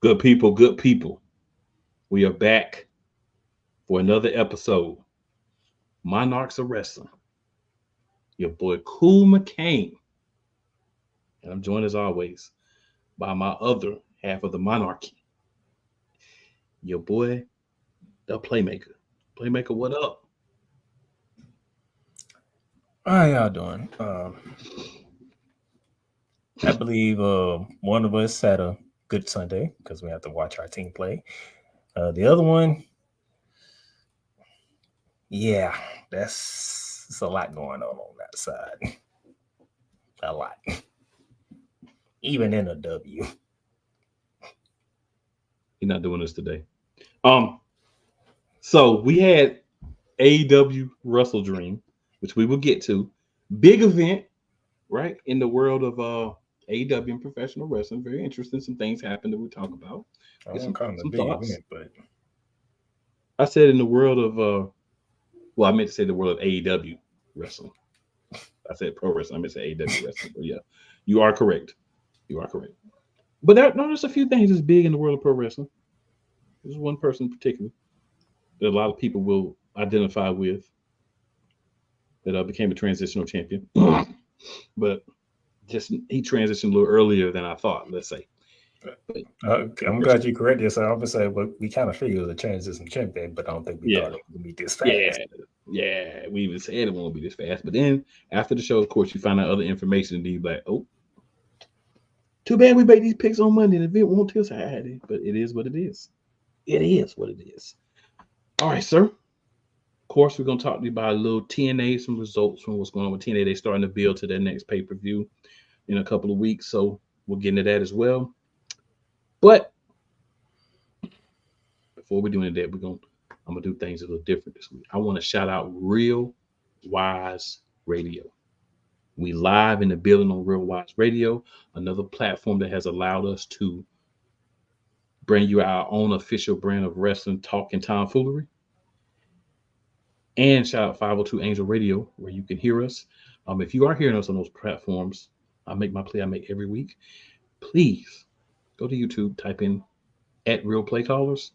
Good people. We are back for another episode. Monarchs of Wrestling. Your boy Cool McCain. And I'm joined as always by my other half of the monarchy. Your boy, the Playmaker. Playmaker, what up? How y'all doing? I believe one of us had a good Sunday because we have to watch our team play. The other one, yeah, it's a lot going on that side. A lot. Even in a W. He's not doing this today. So we had AEW WrestleDream, which we will get to. Big event, right? In the world of AEW and professional wrestling. Very interesting. Some things happened that we talk about. I Get won't call it a some big thoughts. event, but I said in the world of I meant to say the world of AEW wrestling. I said pro wrestling. I meant to say AEW wrestling. But yeah, you are correct. You are correct. But there's a few things that's big in the world of pro wrestling. There's one person in particular that a lot of people will identify with that became a transitional champion. But just he transitioned a little earlier than I thought, let's say. But, I'm glad you corrected yourself. I would say, but we kind of figured it was a transition champion, but I don't think we thought it would be this fast. Yeah, we even said it won't be this fast. But then after the show, of course, you find out other information and you're like, oh, too bad we made these picks on Monday. The event won't till Saturday, but it is what it is. It is what it is. All right, sir. Of course, we're going to talk to you about a little TNA, some results from what's going on with TNA. They're starting to build to their next pay-per-view in a couple of weeks, so we'll get into that as well. But before we do any of that, I'm gonna do things a little different this week. I want to shout out Real Wise Radio. We live in the building on Real Wise Radio, another platform that has allowed us to bring you our own official brand of wrestling talk and tomfoolery. And shout out 502 Angel Radio, where you can hear us. If you are hearing us on those platforms, I make my play I make every week. Please go to YouTube, type in @Real Play Callers.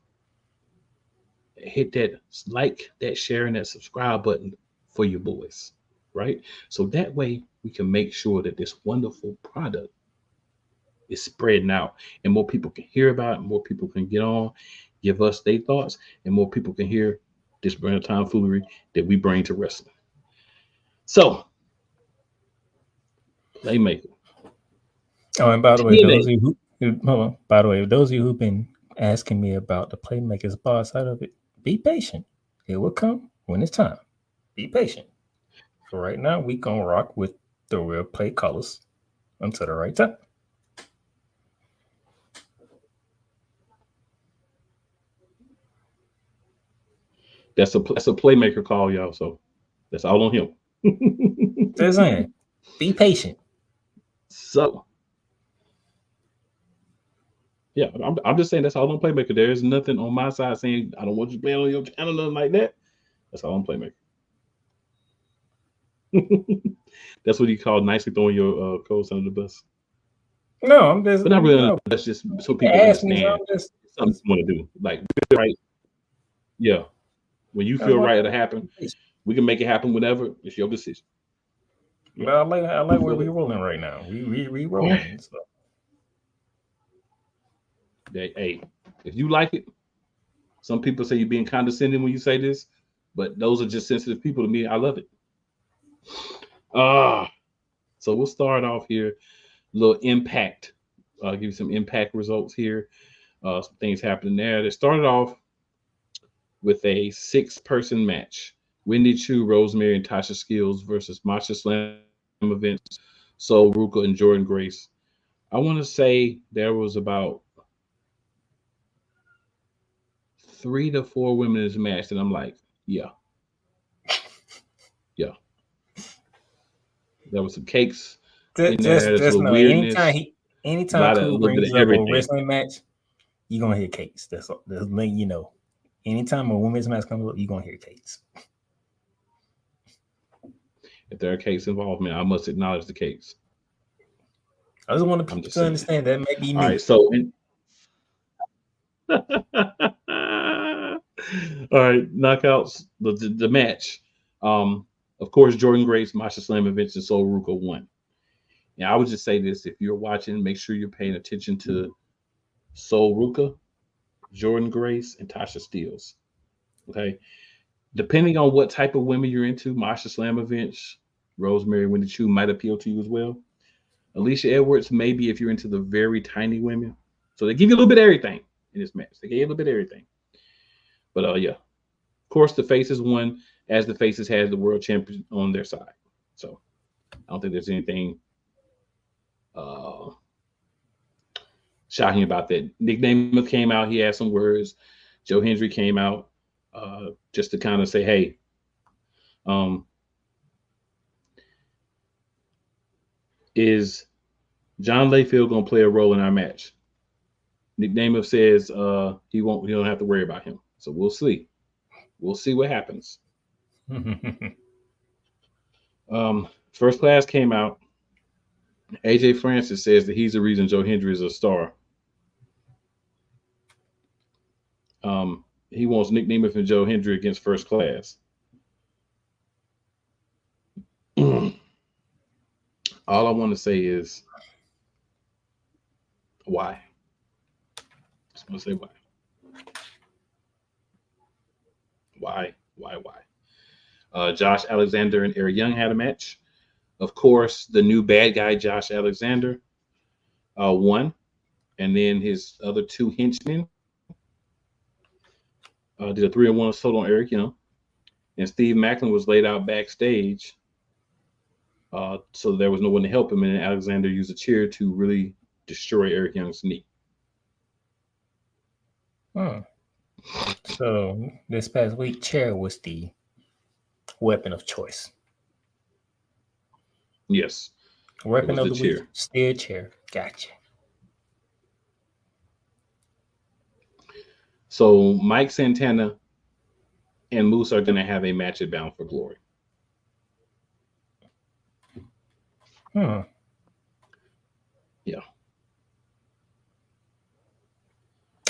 Hit that like, that share, and that subscribe button for your boys, right? So that way we can make sure that this wonderful product is spreading out and more people can hear about it, more people can get on, give us their thoughts, and more people can hear this brand of tomfoolery that we bring to wrestling. So, Playmaker. Oh, and by the way, those of you who've been asking me about the Playmaker's bar side of it, be patient. It will come when it's time. Be patient. So right now, we gonna rock with the Real Play Colors until the right time. That's a Playmaker call, y'all. So that's all on him. Just saying, be patient. So, yeah, I'm just saying that's all on Playmaker. There is nothing on my side saying I don't want you to play on your channel, nothing like that. That's all on Playmaker. That's what you call nicely throwing your co-host under the bus. No, I'm just. But not really. That's just so people understand something you want to do. Like, right? Yeah. When you feel right, it'll happen. We can make it happen whenever. It's your decision. But I like where we're rolling right now. We rolling. So. Hey, if you like it, some people say you're being condescending when you say this, but those are just sensitive people to me. I love it. So we'll start off here. A little Impact. I'll give you some Impact results here. Some things happening there. They started off with a 6-person match. Wendy Chu, Rosemary, and Tasha Skills versus Masha Slam events. So Ruka and Jordan Grace. I want to say there was about 3 to 4 women in this match, and I'm like, yeah. There was some cakes in there. There's a weirdness. Anytime Cool brings up a wrestling match, you're gonna hear cakes. That's letting you know. Anytime a women's match comes up, you're gonna hear cakes. If there are cakes involved, man, I must acknowledge the cakes. I just want people to understand that may be me. All right, so All right, knockouts. The match. Of course, Jordan Grace, Masha Slamovich, and Sol Ruka won. Now, I would just say this: if you're watching, make sure you're paying attention to Sol Ruka, Jordan Grace, and Tasha Steelz. Okay, depending on what type of women you're into, Masha Slamovich, Rosemary Wendy Chu might appeal to you as well. Alicia Edwards, maybe if you're into the very tiny women. So they give you a little bit of everything in this match. They gave you a little bit of everything. But yeah, of course the Faces won, as the Faces had the world champion on their side. So I don't think there's anything shocking about that. Nick Namath came out. He had some words. Joe Hendry came out just to kind of say, hey, is John Layfield going to play a role in our match? Nick Namath says he won't. You don't have to worry about him. So we'll see. We'll see what happens. First Class came out. AJ Francis says that he's the reason Joe Hendry is a star. He wants Nick Namath and Joe Hendry against First Class. All I want to say is why. Just want to say why. Why? Josh Alexander and Eric Young had a match. Of course, the new bad guy, Josh Alexander, won. And then his other two henchmen did a 3-1 assault on Eric Young. And Steve Macklin was laid out backstage. So there was no one to help him. And Alexander used a chair to really destroy Eric Young's knee. So this past week, chair was the weapon of choice. Yes. Weapon of the week, still chair. Gotcha. So Mike Santana and Moose are going to have a match at Bound for Glory. Yeah.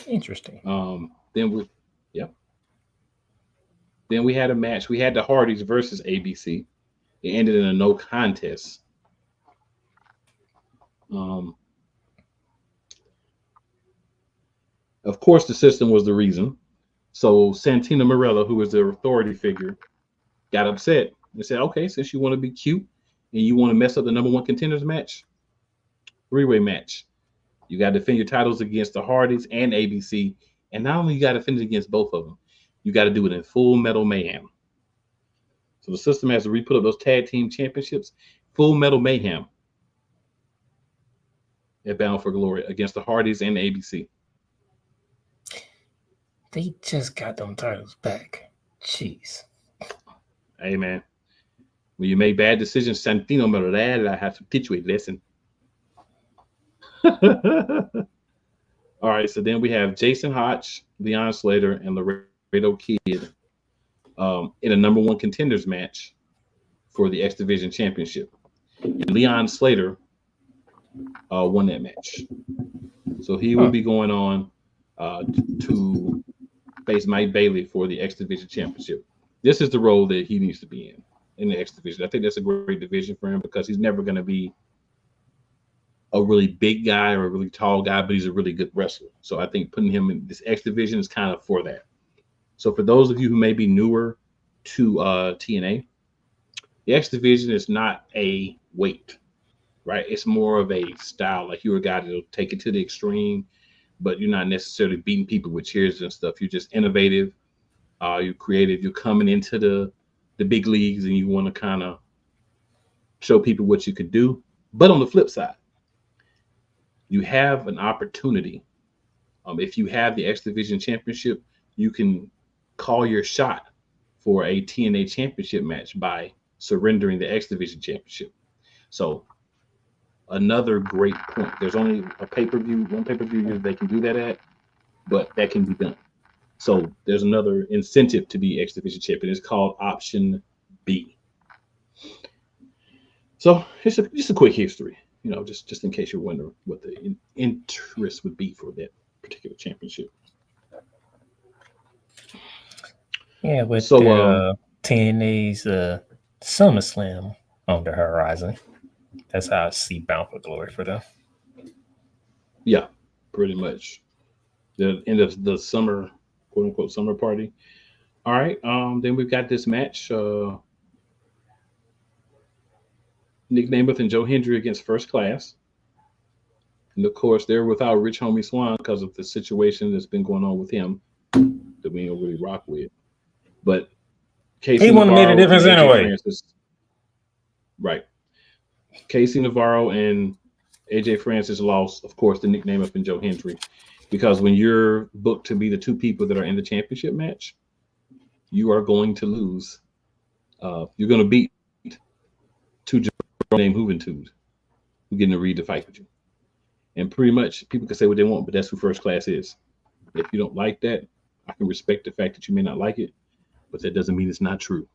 Interesting. Then we had a match. We had the Hardys versus ABC. It ended in a no contest. Of course, the system was the reason. So Santina Morella, who was the authority figure, got upset and said, okay, since you want to be cute and you want to mess up the number one contenders match, three-way match, you got to defend your titles against the Hardys and ABC. And not only you got to defend it against both of them, you got to do it in Full Metal Mayhem. So the system has to re-put up those tag team championships, Full Metal Mayhem at Bound for Glory against the Hardys and the ABC. They just got them titles back. Jeez. Hey, man. When you make bad decisions, Santino Morella, I have to teach you a lesson. All right, so then we have Jason Hotch, Leon Slater, and Laredo Kid in a number one contenders match for the X Division Championship. And Leon Slater won that match. So he will be going on to face Mike Bailey for the X Division Championship. This is the role that he needs to be in the X Division. I think that's a great division for him because he's never going to be a really big guy or a really tall guy, but he's a really good wrestler. So I think putting him in this X Division is kind of for that. So for those of you who may be newer to TNA, the X Division is not a weight, right? It's more of a style. Like you're a guy that'll take it to the extreme, but you're not necessarily beating people with chairs and stuff. You're just innovative. You're creative. You're coming into the big leagues and you want to kind of show people what you could do. But on the flip side, you have an opportunity. If you have the X Division Championship, you can call your shot for a TNA Championship match by surrendering the X Division Championship. So another great point. There's only one pay-per-view they can do that at, but that can be done. So there's another incentive to be X Division Champion. It's called Option B. So it's just a quick history. You know, just in case you're wondering what the interest would be for that particular championship. Yeah, with So TNA's SummerSlam on the horizon. That's how I see Bound for Glory for them. yeah, pretty much the end of the summer, quote unquote, summer party. All right. Then we've got this match. Nick Namath and Joe Hendry against First Class. And of course, they're without Rich Homie Swan because of the situation that's been going on with him that we don't really rock with. But Casey He wouldn't have made a Navarro and difference AJ anyway. Francis, right? Casey Navarro and AJ Francis lost, of course, the Nick Namath and Joe Hendry, because when you're booked to be the two people that are in the championship match, you are going to lose. You're going to beat two Joe named Juventud who getting to read the fight with you. And pretty much people can say what they want, but that's who First Class is. If you don't like that, I can respect the fact that you may not like it, but that doesn't mean it's not true.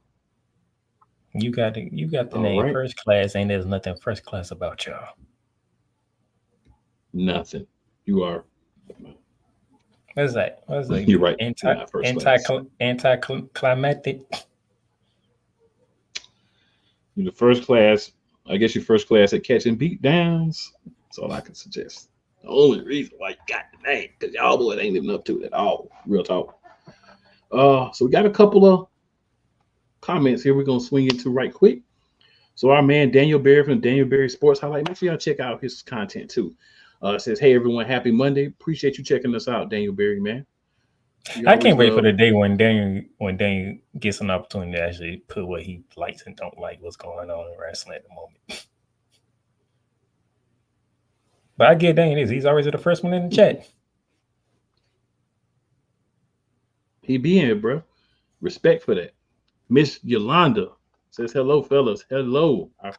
You got the All name right. First Class, and there's nothing First Class about y'all. Nothing. You are. What's that? You're right. You're not first class. Anticlimactic. You're the first class. I guess you're first class at catching beat downs. That's all I can suggest. The only reason why you got the name, because y'all boys ain't living up to it at all. Real talk. So we got a couple of comments here we're gonna swing into right quick. So our man Daniel Berry from Daniel Berry Sports Highlight, make sure y'all check out his content too. Says, hey everyone, happy Monday. Appreciate you checking us out, Daniel Berry, man. I can't wait for the day when Daniel gets an opportunity to actually put what he likes and don't like, what's going on in wrestling at the moment. But I get Daniel is. He's always the first one in the chat. He be in it, bro. Respect for that. Miss Yolanda says, hello, fellas. Hello. Our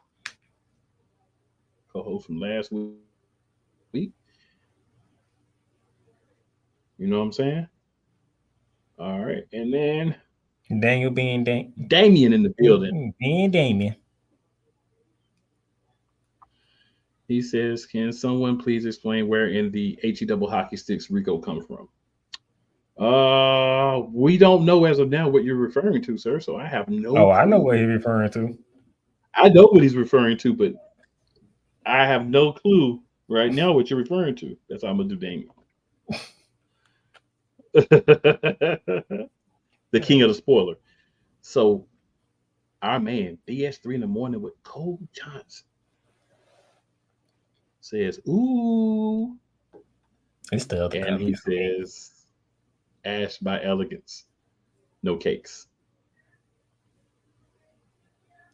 co-host from last week. You know what I'm saying? All right. And then Daniel being Damien in the building. Being Damien. He says, can someone please explain where in the HE double hockey sticks Rico comes from? We don't know as of now what you're referring to, sir. So I have no clue. I know what he's referring to. I know what he's referring to, but I have no clue right now what you're referring to. That's how I'm gonna do Damien. The king of the spoiler. So our man BS3 in the morning with Cole Johnson says, ooh. It's the other and he says, Ash by Elegance. No cakes.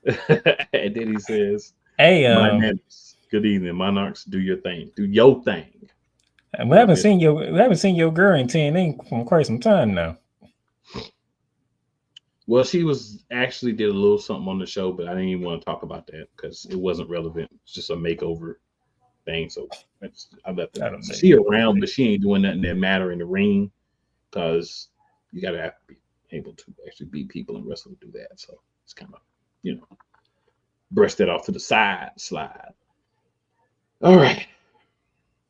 And then he says, hey, my manners. Good evening, Monarchs. Do your thing. Do your thing. We haven't seen your girl in TNA for quite some time now. Well, she was actually did a little something on the show, but I didn't even want to talk about that because it wasn't relevant. It's just a makeover thing. So I left it. She around, but she ain't doing nothing that matter in the ring because you gotta have to be able to actually beat people and wrestle to do that. So it's kind of, brush that off to the side, slide. All right.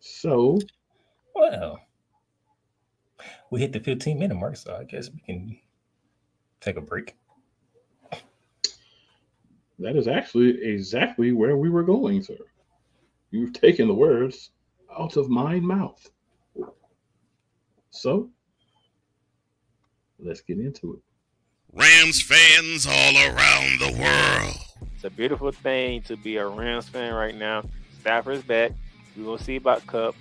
So, well, we hit the 15-minute mark, so I guess we can take a break. That is actually exactly where we were going, sir. You've taken the words out of my mouth. So, let's get into it. Rams fans all around the world. It's a beautiful thing to be a Rams fan right now. Stafford's back. We will see about Cup.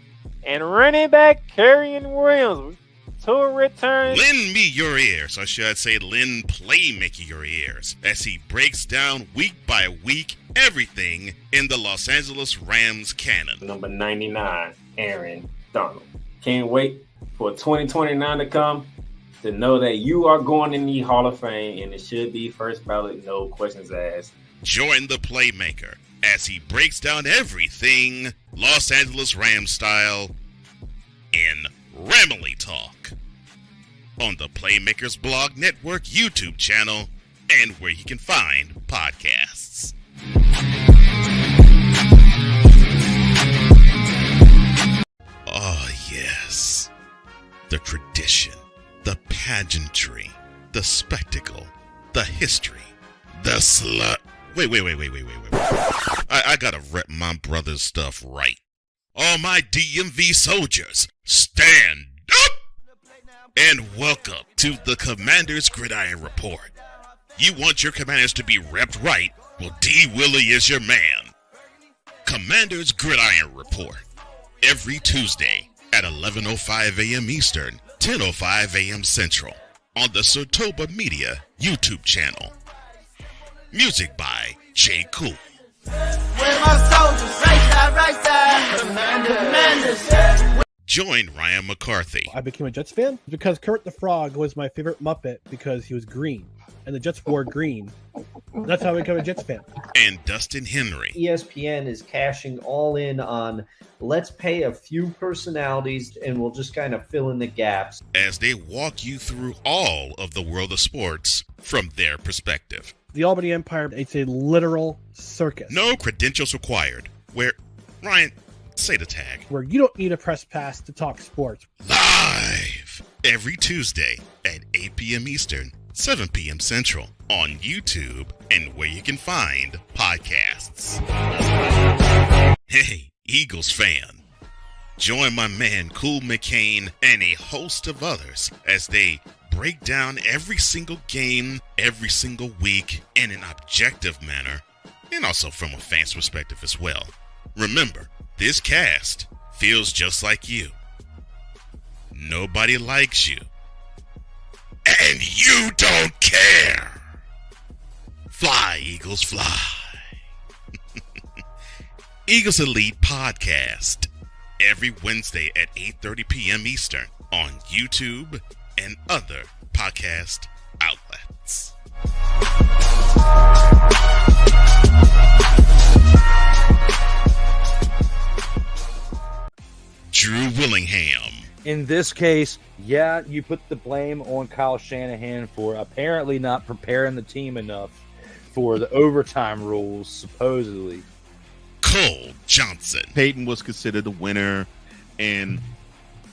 And running back Kerryon Williams to return. Lend me your ears, or should I say lend Playmaker your ears, as he breaks down week by week everything in the Los Angeles Rams canon. Number 99, Aaron Donald. Can't wait for 2029 to come to know that you are going in the Hall of Fame, and it should be first ballot, no questions asked. Join the Playmaker as he breaks down everything Los Angeles Rams style in Ramily Talk on the Playmakers Blog Network YouTube channel and where you can find podcasts. Oh, yes. The tradition, the pageantry, the spectacle, the history, the slut. Wait. I gotta rep my brother's stuff right. All my DMV soldiers, stand up! And welcome to the Commander's Gridiron Report. You want your commanders to be repped right? Well, D. Willie is your man. Commander's Gridiron Report. Every Tuesday at 11:05 a.m. Eastern, 10:05 a.m. Central on the Sertoba Media YouTube channel. Music by J. Cool. Join Ryan McCarthy. I became a Jets fan because Kurt the Frog was my favorite Muppet because he was green, and the Jets wore green. That's how I became a Jets fan. And Dustin Henry. ESPN is cashing all in on let's pay a few personalities and we'll just kind of fill in the gaps. As they walk you through all of the world of sports from their perspective. The Albany Empire, it's a literal circus. No credentials required. Where, Ryan, say the tag. Where you don't need a press pass to talk sports. Live every Tuesday at 8 p.m. Eastern, 7 p.m. Central on YouTube and where you can find podcasts. Hey, Eagles fan. Join my man Cool McCain and a host of others as they break down every single game, every single week in an objective manner, and also from a fan's perspective as well. Remember, this cast feels just like you. Nobody likes you. And you don't care. Fly, Eagles, fly. Eagles Elite Podcast. Every Wednesday at 8:30 p.m. Eastern on YouTube and other podcast outlets. Drew Willingham. In this case, yeah, you put the blame on Kyle Shanahan for apparently not preparing the team enough for the overtime rules, supposedly. Cole Johnson. Peyton was considered the winner, and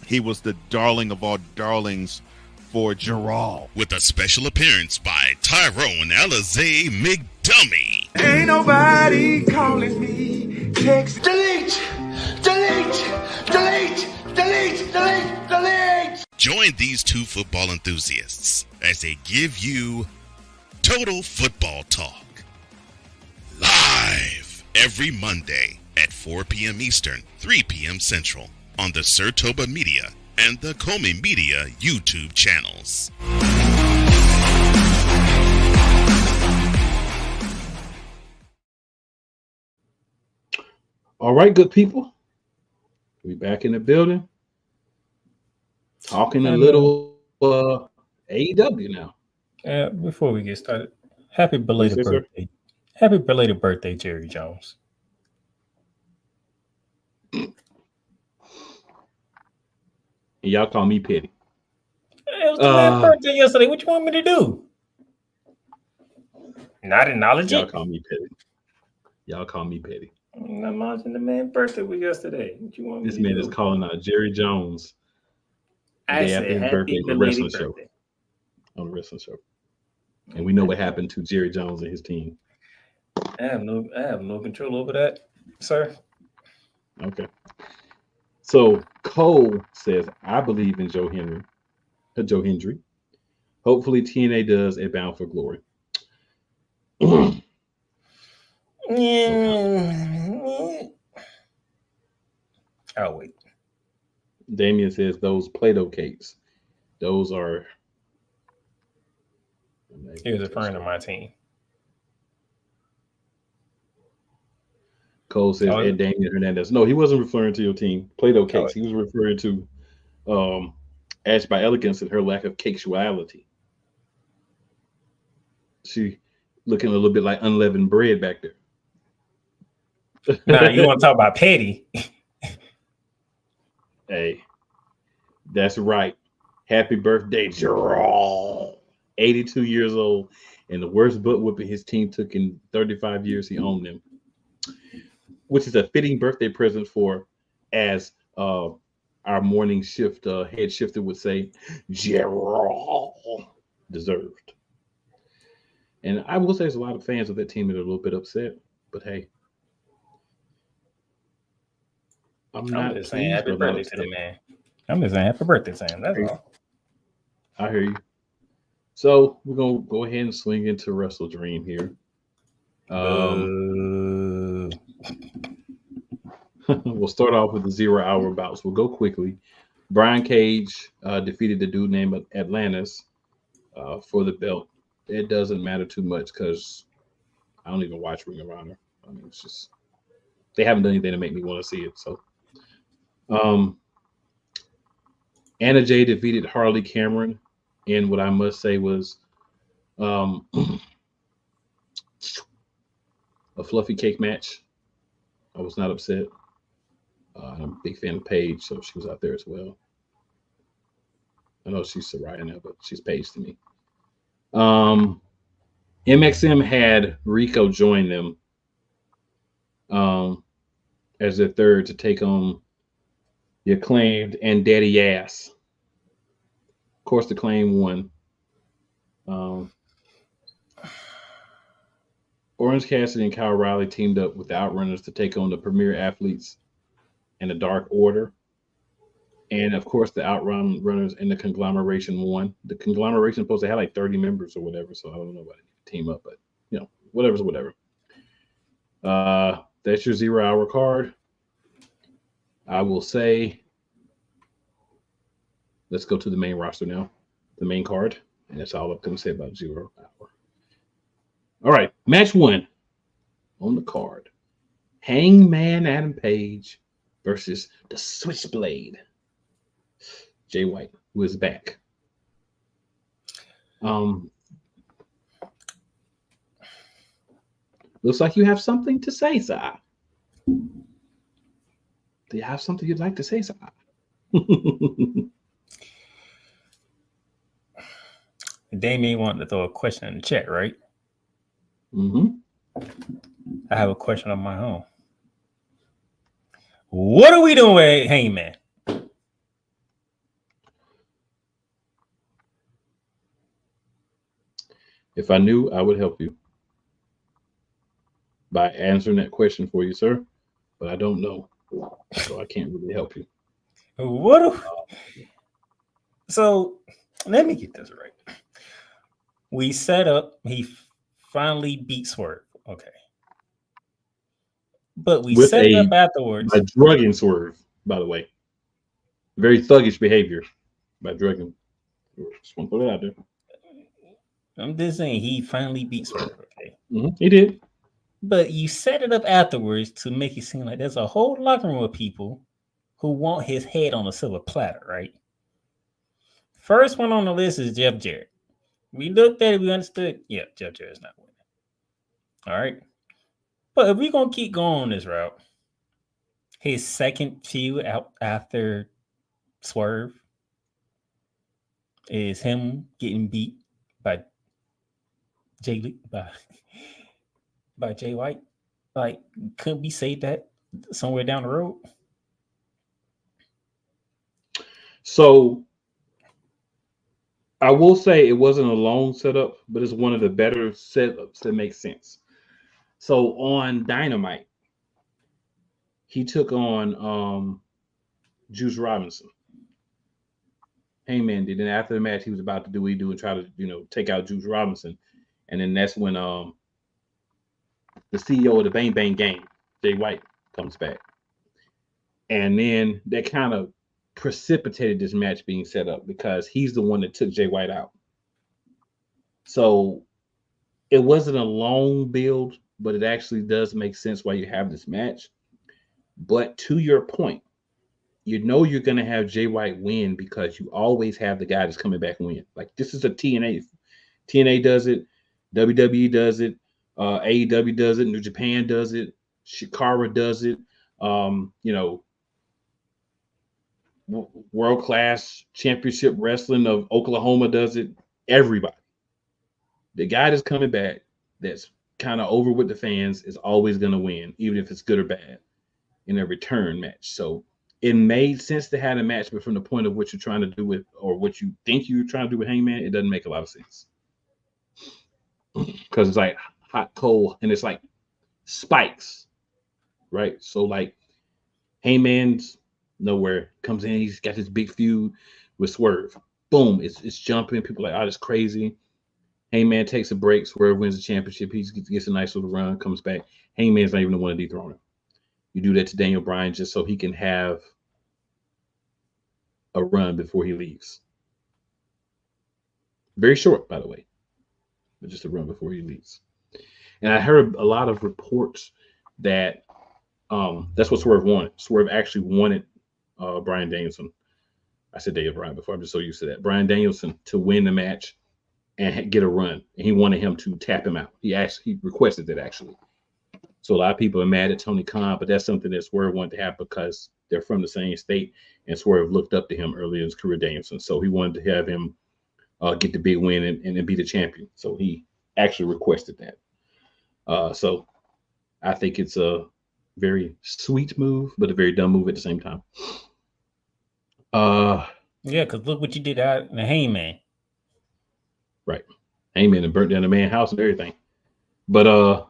he was the darling of all darlings for Gerald. With a special appearance by Tyrone Alizé McDummy. Ain't nobody calling me. Text delete. Join these two football enthusiasts as they give you Total Football Talk. Live every Monday at 4 p.m. Eastern, 3 p.m. Central on the Sertoba Media and the Comey Media YouTube channels. All right, good people. We back in the building. Talking a little AEW now. Before we get started, happy belated Yes, birthday. Sir. Happy belated birthday, Jerry Jones. And y'all call me petty. It was the man's birthday yesterday. What you want me to do? Not acknowledge Y'all it? call me petty. Y'all call me petty. I'm not acknowledging the man's birthday was yesterday. What you want me This to man do? is calling out Jerry Jones. I Day said after his happy birthday, the belated wrestling birthday. show. On the wrestling show. And we know what happened to Jerry Jones and his team. I have no control over that, sir. Okay. So Cole says, I believe in Joe Hendry. Hopefully TNA does a Bound for Glory. I'll wait. Damien says those Play-Doh cakes. Those are. He was referring to my team. Cole says Ed Damien Hernandez. No, he wasn't referring to your team. Play-Doh cakes. He was referring to Ash by Elegance and her lack of cakesuality. She looking a little bit like unleavened bread back there. Nah, you want to talk about petty? Hey, that's right. Happy birthday, Gerald. 82 years old, and the worst butt whooping his team took in 35 years he owned them, which is a fitting birthday present for, as our morning shift head shifter would say, Gerald. deserved. And I will say there's a lot of fans of that team that are a little bit upset, but hey, I'm not just saying pleased, happy but I'm not birthday to the upset. man. I'm just saying happy birthday, Sam. That's all. I hear you. So we're gonna go ahead and swing into WrestleDream here. We'll start off with the 0 hour bouts. We'll go quickly. Brian Cage defeated the dude named Atlantis for the belt. It doesn't matter too much because I don't even watch Ring of Honor. I mean, it's just they haven't done anything to make me want to see it. So, Anna Jay defeated Harley Cameron in what I must say was a fluffy cake match. I was not upset. I'm a big fan of Paige, so she was out there as well. I know she's Soraya now, but she's Paige to me. MXM had Rico join them as their third to take on the Acclaimed and Daddy Ass. Of course, the Acclaimed won. Orange Cassidy and Kyle Riley teamed up with the Outrunners to take on the Premier Athletes and the Dark Order. And of course, the Outrunners and the Conglomeration won. The Conglomeration supposed to have like 30 members or whatever, so I don't know why they team up, but you know, whatever's whatever. That's your 0 hour card. I will say, let's go to the main roster now, the main card, and that's all I'm going to say about 0 hour. All right, match 1 on the card: Hangman Adam Page versus the Switchblade, Jay White, who is back. Looks like you have something to say, sir. Do you have something you'd like to say, sir? Damien wanted to throw a question in the chat, right? Mm-hmm. I have a question of my own. What are we doing with Hangman? If I knew, I would help you by answering that question for you, sir. But I don't know, so I can't really help you. So let me get this right. We set up. He finally beat Swerve. Okay. But we set it up afterwards. By drugging Swerve, by the way. Very thuggish behavior by drugging. Just want to put it out there. I'm just saying he finally beat Swerve. Okay. Mm-hmm. He did. But you set it up afterwards to make it seem like there's a whole locker room of people who want his head on a silver platter, right? First one on the list is Jeff Jarrett. We looked at it, we understood. Yeah, Jeff Jarrett's not winning. All right. But if we're going to keep going on this route, his second feud out after Swerve is him getting beat by Jay White. Like, couldn't we say that somewhere down the road? So I will say it wasn't a long setup, but it's one of the better setups that makes sense. So on Dynamite, he took on Juice Robinson. Hangman did. And after the match, he was about to do what he do and try to, take out Juice Robinson. And then that's when the CEO of the Bang Bang Gang, Jay White, comes back. And then that kind of precipitated this match being set up because he's the one that took Jay White out. So it wasn't a long build, but it actually does make sense why you have this match. But to your point, you're going to have Jay White win because you always have the guy that's coming back and win. Like, this is a TNA. TNA does it. WWE does it. AEW does it. New Japan does it. Shikara does it. World Class Championship Wrestling of Oklahoma does it. Everybody. The guy that's coming back that's kind of over with the fans is always going to win, even if it's good or bad in a return match. So it made sense to have a match, but from the point of what you're trying to do with, or what you think you're trying to do with Hangman, it doesn't make a lot of sense. Because it's like hot, cold, and it's like spikes, right? So like Heyman's nowhere, comes in, he's got this big feud with Swerve. Boom, it's jumping. People are like, oh, that's crazy. Heyman takes a break. Swerve wins the championship. He gets a nice little run, comes back. Heyman's not even the one to dethrone him. You do that to Daniel Bryan just so he can have a run before he leaves. Very short, by the way, but just a run before he leaves. And I heard a lot of reports that that's what Swerve wanted. Swerve actually wanted Bryan Danielson. I said Daniel Bryan before. I'm just so used to that. Bryan Danielson to win the match and get a run. And he wanted him to tap him out. He requested that actually. So a lot of people are mad at Tony Khan, but that's something that Swerve wanted to have because they're from the same state, and Swerve looked up to him early in his career, Danielson. So he wanted to have him get the big win and be the champion. So he actually requested that. So I think it's a very sweet move, but a very dumb move at the same time. Yeah, because look what you did out in the Heyman. Right. Heyman and burnt down the man's house and everything. But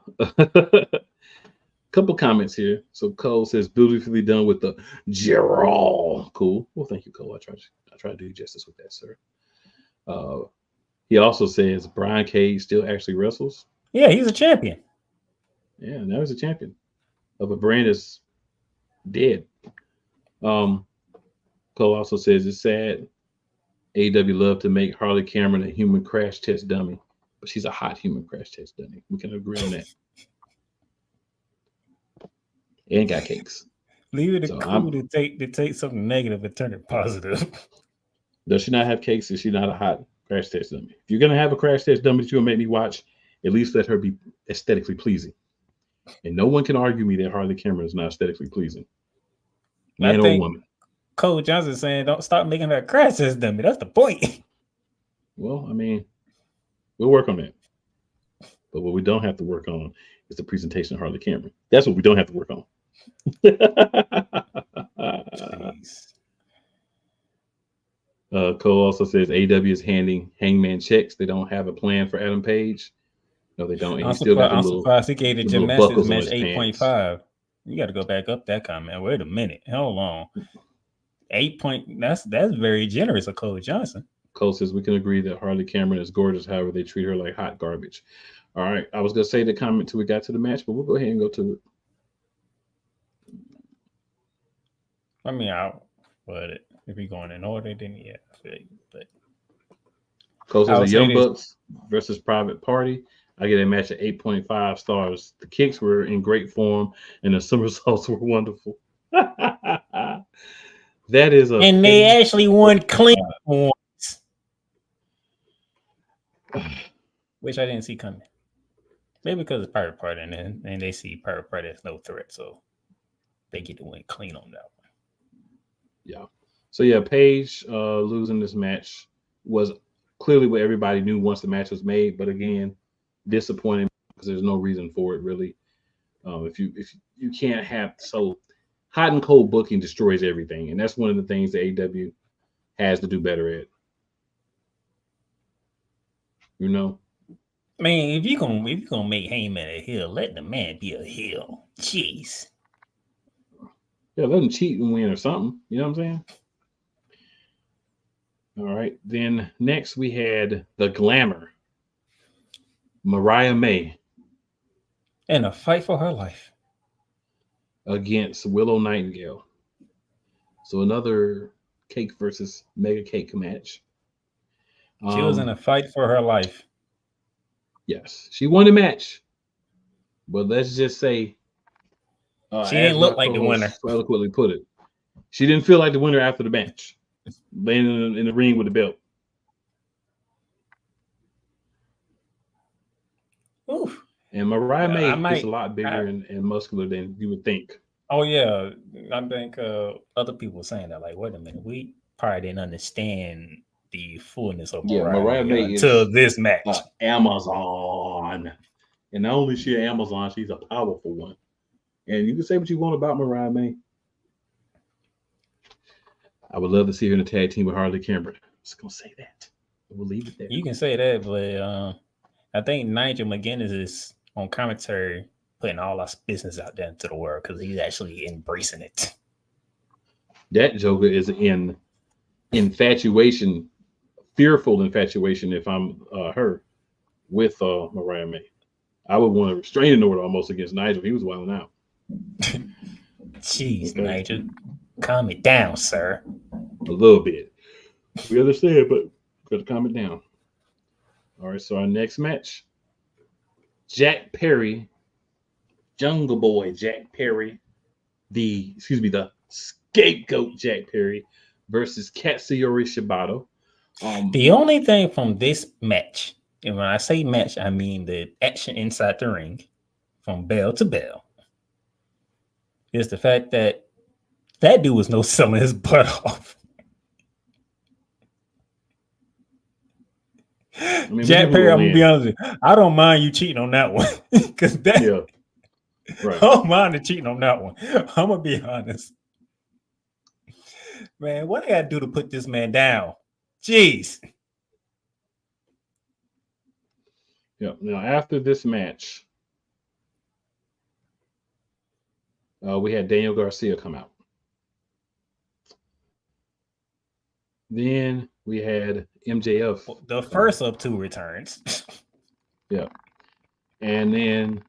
couple comments here. So Cole says beautifully done with the Gerald. Cool. Well, thank you, Cole. I try to do justice with that, sir. He also says Brian Cage still actually wrestles. Yeah, he's a champion. Yeah, now he's a champion of a brand that's dead. Cole also says it's sad. AEW love to make Harley Cameron a human crash test dummy, but she's a hot human crash test dummy. We can agree on that. And got cakes. Leave it cool to take something negative and turn it positive. Does she not have cakes? Is she not a hot crash test dummy? If you're gonna have a crash test dummy that you're gonna make me watch, at least let her be aesthetically pleasing. And no one can argue me that Harley Cameron is not aesthetically pleasing. Man or woman. Cole Johnson saying don't stop making her a crash test dummy. That's the point. Well, I mean, we'll work on that. But what we don't have to work on is the presentation of Harley Cameron. That's what we don't have to work on. Cole also says AW is handing Hangman checks. They don't have a plan for Adam Page. No, they don't. I'm surprised he gave the gymnastics match 8.5. You got to go back up that comment. Wait a minute. Hold on. 8 point. That's very generous of Cole Johnson. Cole says we can agree that Harley Cameron is gorgeous. However, they treat her like hot garbage. All right. I was gonna say the comment till we got to the match, but we'll go ahead and go to it. I mean, but if we're going in order, then yeah. But Cole says the Young Bucks versus Private Party. I get a match at 8.5 stars. The kicks were in great form, and the somersaults were wonderful. That is a. And they actually won clean points, which I didn't see coming. Maybe because it's Private Party, and they see Private Party as no threat, so they get to win clean on that one. Yeah. So yeah, Paige losing this match was clearly what everybody knew once the match was made, but again, disappointing because there's no reason for it really. If you can't have so hot and cold booking destroys everything, and that's one of the things that AEW has to do better at. You know, I mean, if you gonna make Heyman a heel, let the man be a heel. Jeez. Yeah, let him cheat and win or something. You know what I'm saying? All right. Then next we had the Glamour, Mariah May, in a fight for her life against Willow Nightingale. So another cake versus mega cake match. She was in a fight for her life. Yes, she won the match, but let's just say she didn't look like the winner. So eloquently put it, she didn't feel like the winner after the match, laying in the ring with the belt. Oof. And Mariah May is a lot bigger and muscular than you would think. Oh yeah, I think other people were saying that. Like, wait a minute, we probably didn't understand the fullness of Mariah May until this match. Amazon, and not only is she an Amazon, she's a powerful one. And you can say what you want about Mariah May. I would love to see her in a tag team with Harley Cameron. Just gonna say that. We'll leave it there. You can say that, but I think Nigel McGuinness is on commentary putting all our business out there into the world because he's actually embracing it. That Joker is in infatuation, fearful infatuation. If I'm her with Mariah May, I would want a restraining order almost against Nigel. He was wilding out. Jeez, okay. Nigel, calm it down, sir. A little bit. We understand, but got to calm it down. All right, so our next match, Jack Perry, Jungle Boy Jack Perry, the scapegoat Jack Perry versus Katsuyori Shibata. The only thing from this match, and when I say match, I mean the action inside the ring, from bell to bell, is the fact that dude was no selling his butt off. I mean, Jack Perry, I'm gonna be honest with you, I don't mind you cheating on that one. Because that right. I don't mind the cheating on that one. I'm gonna be honest. Man, what I gotta do to put this man down? Jeez. Yeah. Now after this match, we had Daniel Garcia come out. Then we had MJF. The first of two returns. Yeah. And then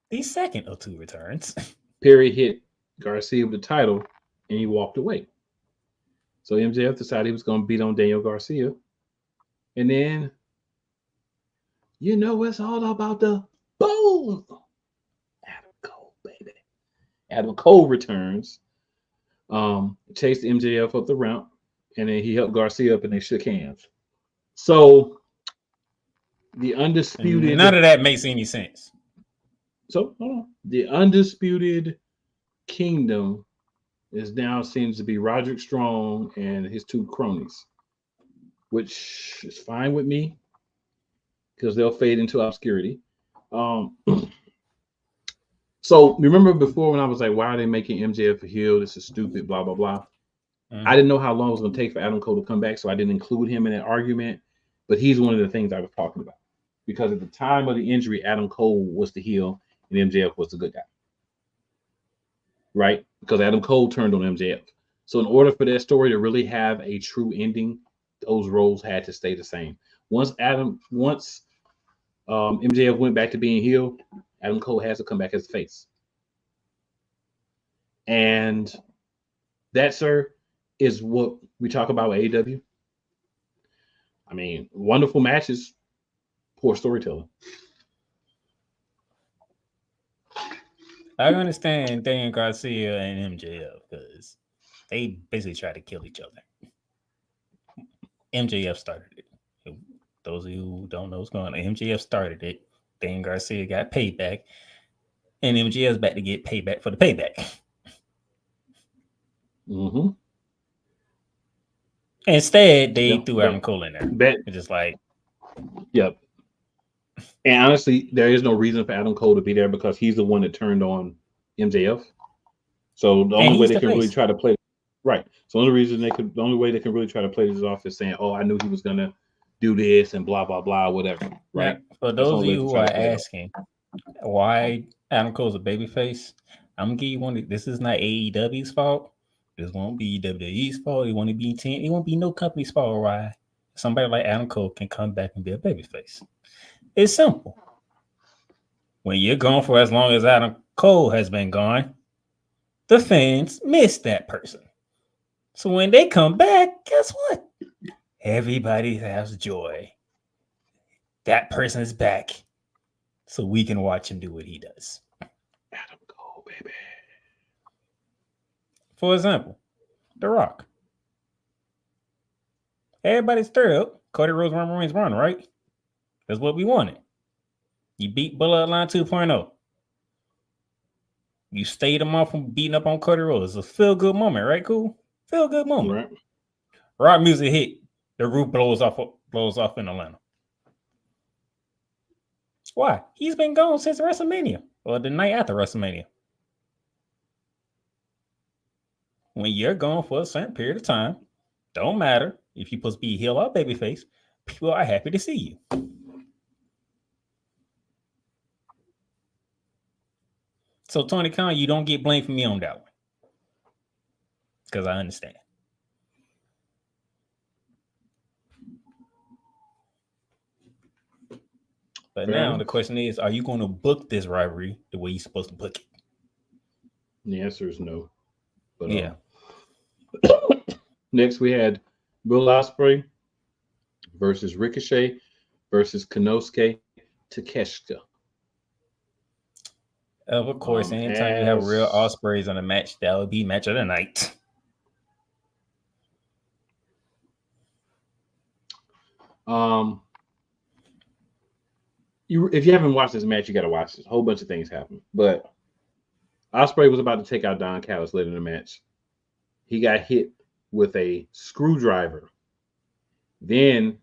the second of two returns. Perry hit Garcia with the title and he walked away. So MJF decided he was going to beat on Daniel Garcia. And then, it's all about the boom. Adam Cole, baby. Adam Cole returns. Chased MJF up the ramp. And then he helped Garcia up and they shook hands. So the undisputed. None of that makes any sense. So the undisputed kingdom is now seems to be Roderick Strong and his two cronies, which is fine with me because they'll fade into obscurity. So remember before when I was like, why are they making MJF a heel? This is stupid, blah, blah, blah. I didn't know how long it was going to take for Adam Cole to come back, so I didn't include him in that argument. But he's one of the things I was talking about. Because at the time of the injury, Adam Cole was the heel and MJF was the good guy. Right? Because Adam Cole turned on MJF. So in order for that story to really have a true ending, those roles had to stay the same. Once MJF went back to being heel, Adam Cole has to come back as face. And that, sir, is what we talk about with AEW. I mean, wonderful matches, poor storytelling. I understand Daniel Garcia and MJF because they basically try to kill each other. MJF started it. Those of you who don't know what's going on, MJF started it. Daniel Garcia got payback, and MJF's back to get payback for the payback. Mm-hmm. Instead, they threw Adam Cole in there. It's just like, yep. And honestly, there is no reason for Adam Cole to be there because he's the one that turned on MJF. So the only way they can really try to play, right? So the only way they can really try to play this off is saying, "Oh, I knew he was gonna do this and blah blah blah, whatever." Right? Yeah. For those of you who are asking why Adam Cole's a babyface, I'm gonna give you one. This is not AEW's fault. This won't be WWE's fault. It won't be it won't be no company's fault. Why somebody like Adam Cole can come back and be a babyface? It's simple. When you're gone for as long as Adam Cole has been gone, the fans miss that person. So when they come back, guess what? Everybody has joy. That person is back, so we can watch him do what he does. Adam Cole, baby. For example, The Rock. Everybody's thrilled. Cody Rhodes, Roman Reigns run, right? That's what we wanted. You beat Bloodline 2.0. You stayed him off from beating up on Cody Rhodes. It's a feel-good moment, right? Cool? Feel-good moment. Right. Rock music hit. The roof blows off in Atlanta. Why? He's been gone since WrestleMania. Or the night after WrestleMania. when you're gone for a certain period of time, don't matter if you're supposed to be heel or babyface, people are happy to see you. So Tony Khan, you don't get blamed for me on that one. Because I understand. But now the question is, are you going to book this rivalry the way you're supposed to book it? The answer is no. But, yeah. Next, we had Will Ospreay versus Ricochet versus Konosuke Takeshita. Of course, anytime you have real Ospreys on a match, that would be match of the night. If you haven't watched this match, you got to watch this. A whole bunch of things happen. But Ospreay was about to take out Don Callis later in the match. He got hit with a screwdriver. Then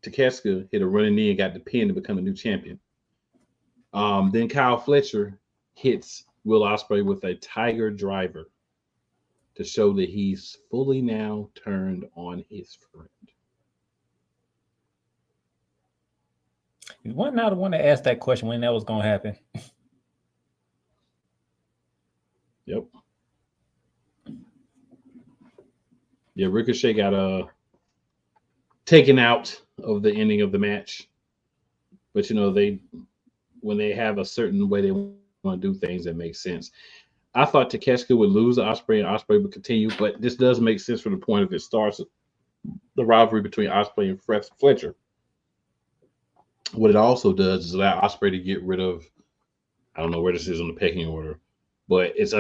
Takeshita hit a running knee and got the pin to become a new champion. Then Kyle Fletcher hits Will Ospreay with a Tiger Driver to show that he's fully now turned on his friend. You weren't not the one to ask that question when that was going to happen. Yep. Yeah, Ricochet got taken out of the ending of the match. But, when they have a certain way they want to do things that make sense. I thought Takeshita would lose to Ospreay and Ospreay would continue, but this does make sense from the point of it starts the rivalry between Ospreay and Fletcher. What it also does is allow Ospreay to get rid of, I don't know where this is on the pecking order, but it's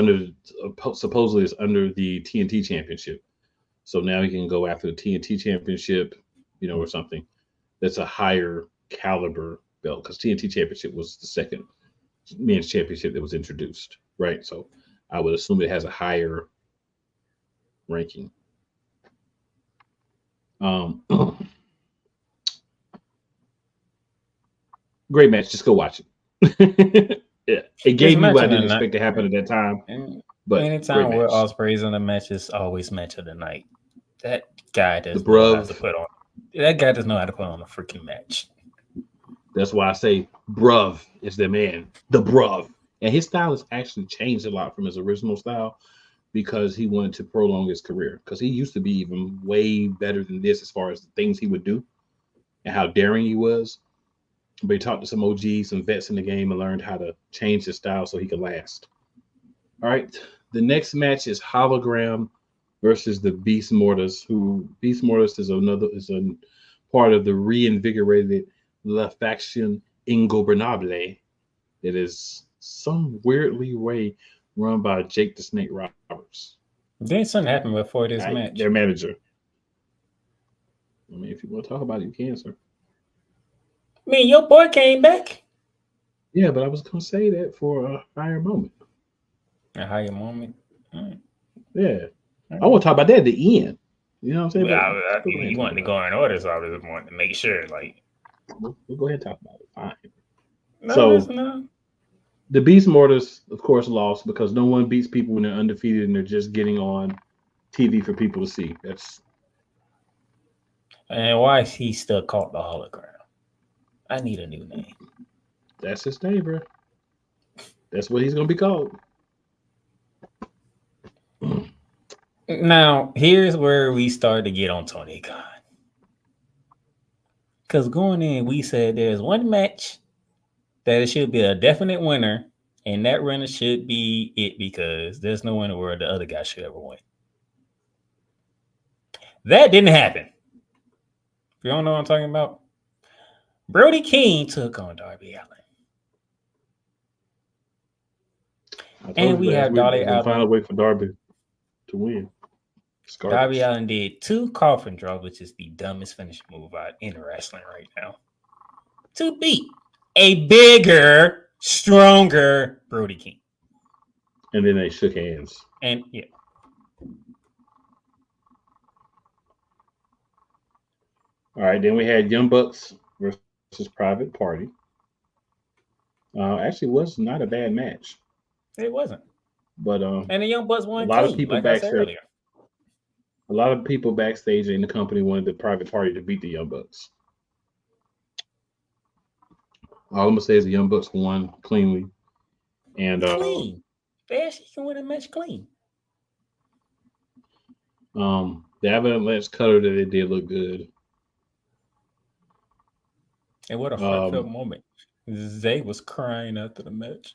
supposedly it's under the TNT Championship. So now he can go after the TNT Championship, or something that's a higher caliber belt, because TNT Championship was the second men's championship that was introduced, right? So I would assume it has a higher ranking. Great match. Just go watch it. Yeah, it gave me what I didn't expect to happen at that time. But anytime where Ospreay's in the match, is always match of the night. That guy does know how to put on. That guy does know how to put on a freaking match. That's why I say bruv is the man, the bruv. And his style has actually changed a lot from his original style because he wanted to prolong his career. Because he used to be even way better than this as far as the things he would do and how daring he was. But he talked to some OGs, some vets in the game, and learned how to change his style so he could last. All right. The next match is Hologram versus the Beast Mortis, who Beast Mortis is a part of the reinvigorated La Faction Ingobernable. It is some weirdly way run by Jake the Snake Roberts. Didn't something happen before this match? Their manager. I mean, if you want to talk about it, you can, sir. I mean, your boy came back. Yeah, but I was going to say that for a higher moment. A higher moment? Right. Yeah. Right. I want to talk about that at the end. You know what I'm saying? Well, you wanted to go in order, so I was wanting to make sure, like. We'll go ahead and talk about it. Fine. No. The Beast Mortis, of course, lost because no one beats people when they're undefeated and they're just getting on TV for people to see. And why is he still called the Hologram? I need a new name. That's his name, bro. That's what he's going to be called. Now, here's where we start to get on Tony Khan. Because going in, we said there's one match that it should be a definite winner, and that winner should be it because there's no winner where the other guy should ever win. That didn't happen. If you don't know what I'm talking about, Brody King took on Darby Allin. And we have Darby Allin. Final way for Darby to win. Darby Allin did 2 coffin drops, which is the dumbest finishing move in wrestling right now, to beat a bigger, stronger Brody King. And then they shook hands. And yeah. All right, then we had Young Bucks versus Private Party. Actually, was not a bad match. It wasn't. But And the Young Bucks a won lot of clean, people like I said backstage, earlier. a lot of people backstage in the company wanted the Private Party to beat the Young Bucks. All I'm gonna say is the Young Bucks won cleanly, and Clean. They actually can win a match clean. the Avalanche cutter that they did look good. And what a heartfelt moment. Zay was crying after the match.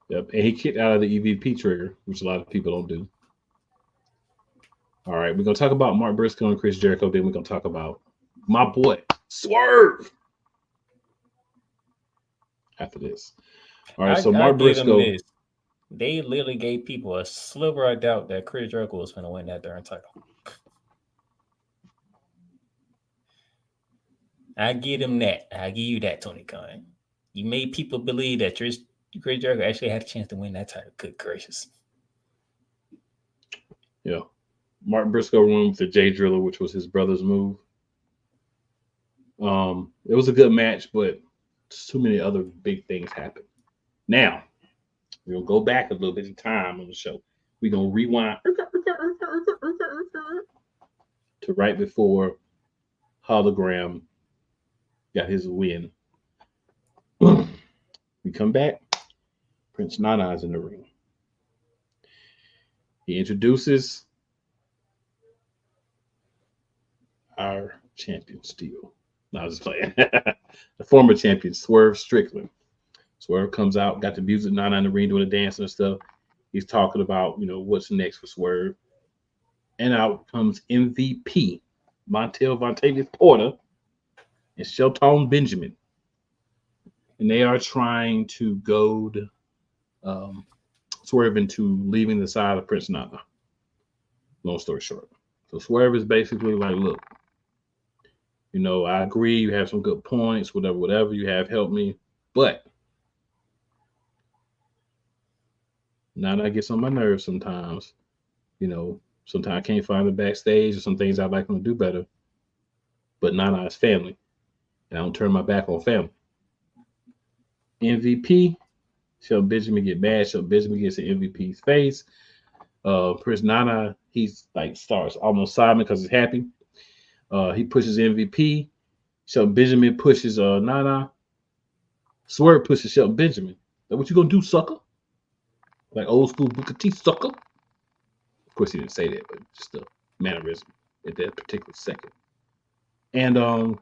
Yep, and he kicked out of the EVP trigger, which a lot of people don't do. All right, we're gonna talk about Mark Briscoe and Chris Jericho. Then we're gonna talk about my boy Swerve after this. All right, so Mark Briscoe. They literally gave people a sliver of doubt that Chris Jericho was going to win that darn title. I give him that. I give you that, Tony Khan. You made people believe that Chris Jericho actually had a chance to win that title. Good gracious. Yeah. Mark Briscoe won with the J Driller, which was his brother's move. It was a good match, but too many other big things happened. Now, we're going to go back a little bit in time on the show. We're going to rewind to right before Hologram got his win. We come back. Prince Nana's in the ring. He introduces our champion, Steel. No, I was just playing. The former champion, Swerve Strickland. Swerve comes out, got the music, Nana in the ring doing the dance and stuff. He's talking about, what's next for Swerve. And out comes MVP, Montel Vontavious Porter, and Shelton Benjamin. And they are trying to goad Swerve into leaving the side of Prince Nana. Long story short. So Swerve is basically like, look, I agree, you have some good points, whatever you have helped me, but Nana gets on my nerves sometimes. Sometimes I can't find the backstage or some things I'd like them to do better. But Nana is family. And I don't turn my back on family. MVP, Shelton Benjamin get mad. Shelton Benjamin gets in MVP's face. Prince Nana, he's like starts almost sobbing because he's happy. He pushes MVP. Shelton Benjamin pushes Nana. Swerve pushes Shelton Benjamin. Like, what you gonna do, sucker? Like old school Booker T, sucker. Of course, he didn't say that, but just a mannerism at that particular second. And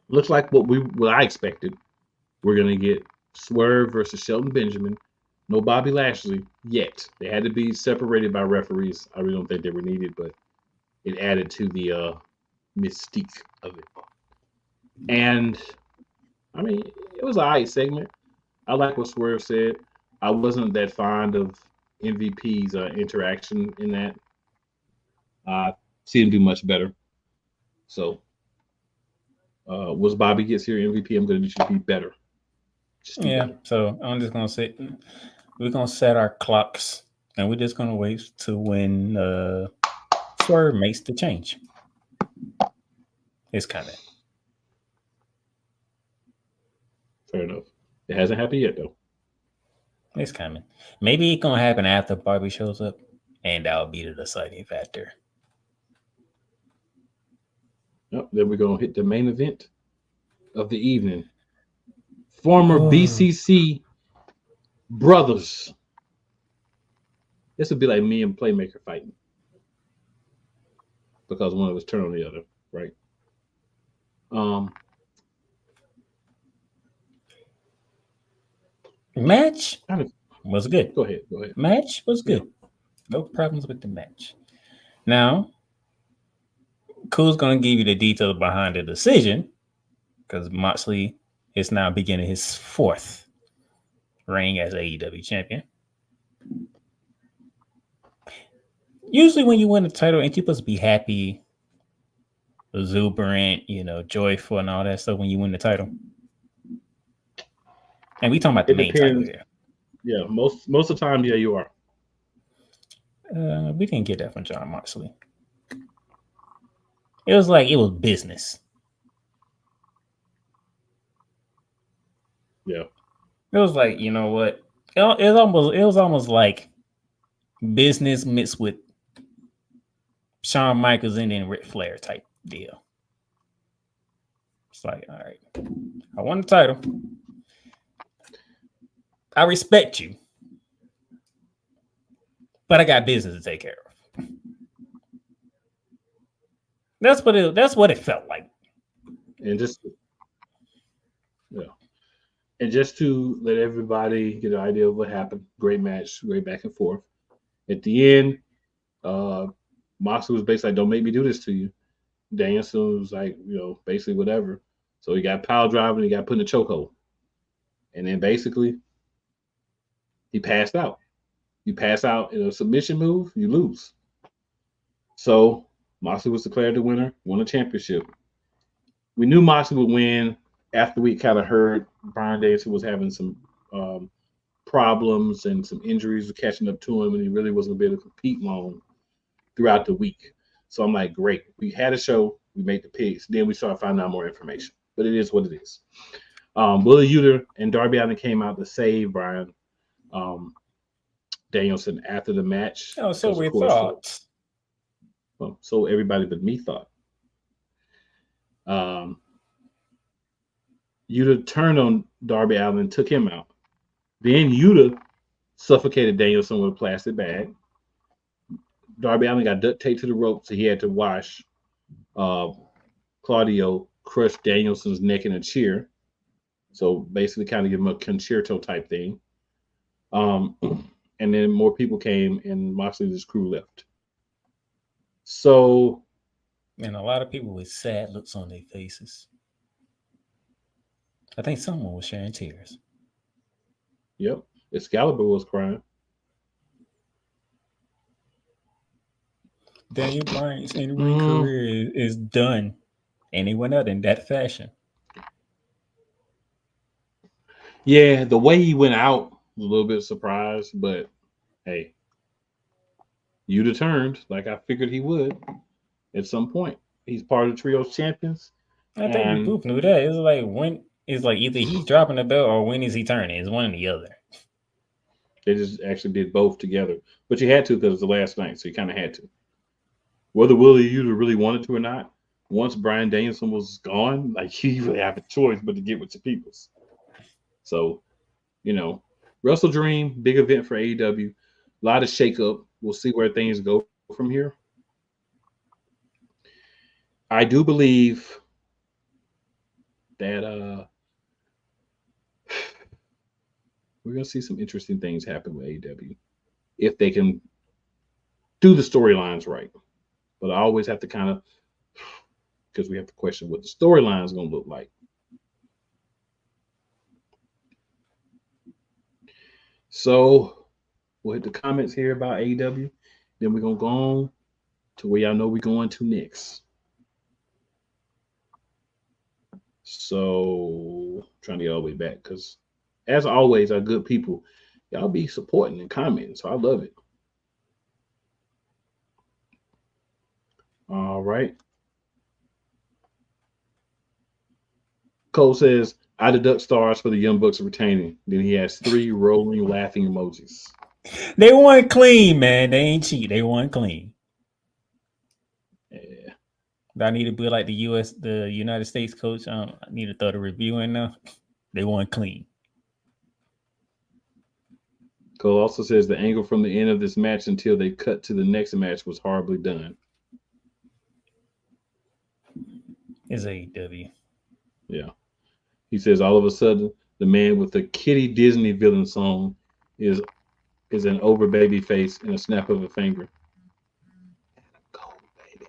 looks like what I expected. We're gonna get Swerve versus Shelton Benjamin. No Bobby Lashley yet. They had to be separated by referees. I really don't think they were needed, but it added to the mystique of it. And I mean, it was an alright segment. I like what Swerve said. I wasn't that fond of MVP's interaction in that. See him do much better. So, once Bobby gets here, MVP, I'm going to need you to be better. Better. So I'm just going to say, we're going to set our clocks, and we're just going to wait to when Swerve makes the change. It's coming. Fair enough. It hasn't happened yet, though. It's coming. Maybe it's going to happen after Barbie shows up, and that'll be the deciding factor. Yep, then we're going to hit the main event of the evening. Former BCC brothers. This would be like me and Playmaker fighting. Because one of us turned on the other, right? Match was good. Go ahead. Match was good. No problems with the match. Now, Cool's going to give you the details behind the decision because Moxley is now beginning his fourth reign as AEW champion. Usually when you win the title, ain't you supposed to be happy, exuberant, joyful and all that stuff when you win the title? And we talking about the main title here. Yeah, most of the time, yeah, you are. We didn't get that from John Moxley. It was like it was business. Yeah. It was like, you know what? It was almost like business mixed with Shawn Michaels and then Ric Flair type deal. It's like, all right, I won the title. I respect you, but I got business to take care of. That's what it felt like. And just to let everybody get an idea of what happened. Great match, great back and forth. At the end, Moxley was basically like, "Don't make me do this to you." Danielson was like, basically whatever. So he got pile driver and he got put in a chokehold. And then basically he passed out. You pass out in a submission move, you lose. So Moxley was declared the winner, won a championship. We knew Moxley would win after we kind of heard Bryan Danielson was having some problems and some injuries were catching up to him, and he really wasn't going to be able to compete long throughout the week. So I'm like, great. We had a show. We made the picks. Then we started finding out more information. But it is what it is. Willie Uter and Darby Allin came out to save Bryan Danielson after the match. Oh, so we thought. So everybody but me thought. Yuta turned on Darby Allin and took him out. Then Yuta suffocated Danielson with a plastic bag. Darby Allin got duct taped to the rope, so he had to wash Claudio crush Danielson's neck in a chair. So basically kind of give him a concerto type thing. And then more people came and Moxley and his crew left. So. And a lot of people with sad looks on their faces. I think someone was sharing tears. Yep. Excalibur was crying. Daniel Bryan's in-ring career is done. And he went out in that fashion. Yeah, the way he went out was a little bit surprised, but hey, Yuta turned like I figured he would at some point. He's part of the Trios Champions. I think we both knew that. It's like either he's dropping the belt or when is he turning? It's one or the other. They just actually did both together. But you had to because it was the last night, so you kind of had to. Whether Willie Uter really wanted to or not, once Bryan Danielson was gone, like he really have a choice but to get with your peoples. So, WrestleDream, big event for AEW. A lot of shakeup. We'll see where things go from here. I do believe that we're going to see some interesting things happen with AEW if they can do the storylines right. But I always have to kind of, because we have to question what the storyline is going to look like. So we'll hit the comments here about AEW. Then we're going to go on to where y'all know we're going to next. So trying to get all the way back because, as always, our good people, y'all be supporting and commenting. So I love it. All right. Cole says, I deduct stars for the Young Bucks retaining. Then he has 3 rolling laughing emojis. They won clean, man. They ain't cheat. They won clean. Yeah. I need to be like the United States coach. I need to throw the review in now. They won clean. Cole also says the angle from the end of this match until they cut to the next match was horribly done. It's AEW. Yeah. He says all of a sudden the man with the Kitty Disney villain song is an over baby face and a snap of a finger. Go, baby.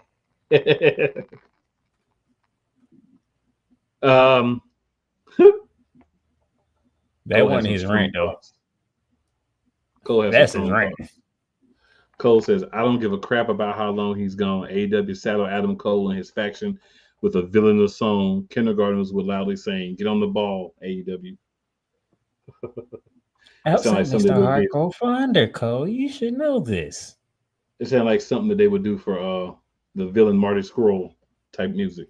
That wasn't his rank though. Cole has That's his rank. Cole says, I don't give a crap about how long he's gone. AEW saddled Adam Cole and his faction with a villainous song. Kindergartners were loudly saying, get on the ball, AEW. Outside Mr. Hardcore Finder, Cole. You should know this. It sounded like something that they would do for the villain Marty Scurll type music.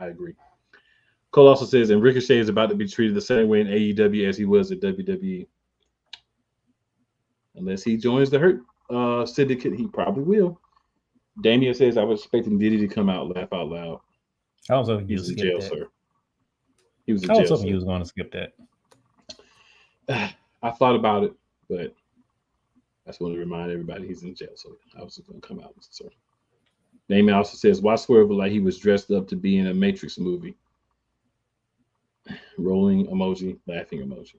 I agree. Cole also says, and Ricochet is about to be treated the same way in AEW as he was at WWE. Unless he joins the Hurt Syndicate, he probably will. Damien says, I was expecting Diddy to come out, laugh out loud. I was hoping you He's in skip jail, that. sir. He was in I was jail, hoping you sir. was going to skip that. I thought about it, but I just want to remind everybody he's in jail, so I was going to come out, sir. Damien also says, why swerve like he was dressed up to be in a Matrix movie? Rolling emoji, laughing emoji.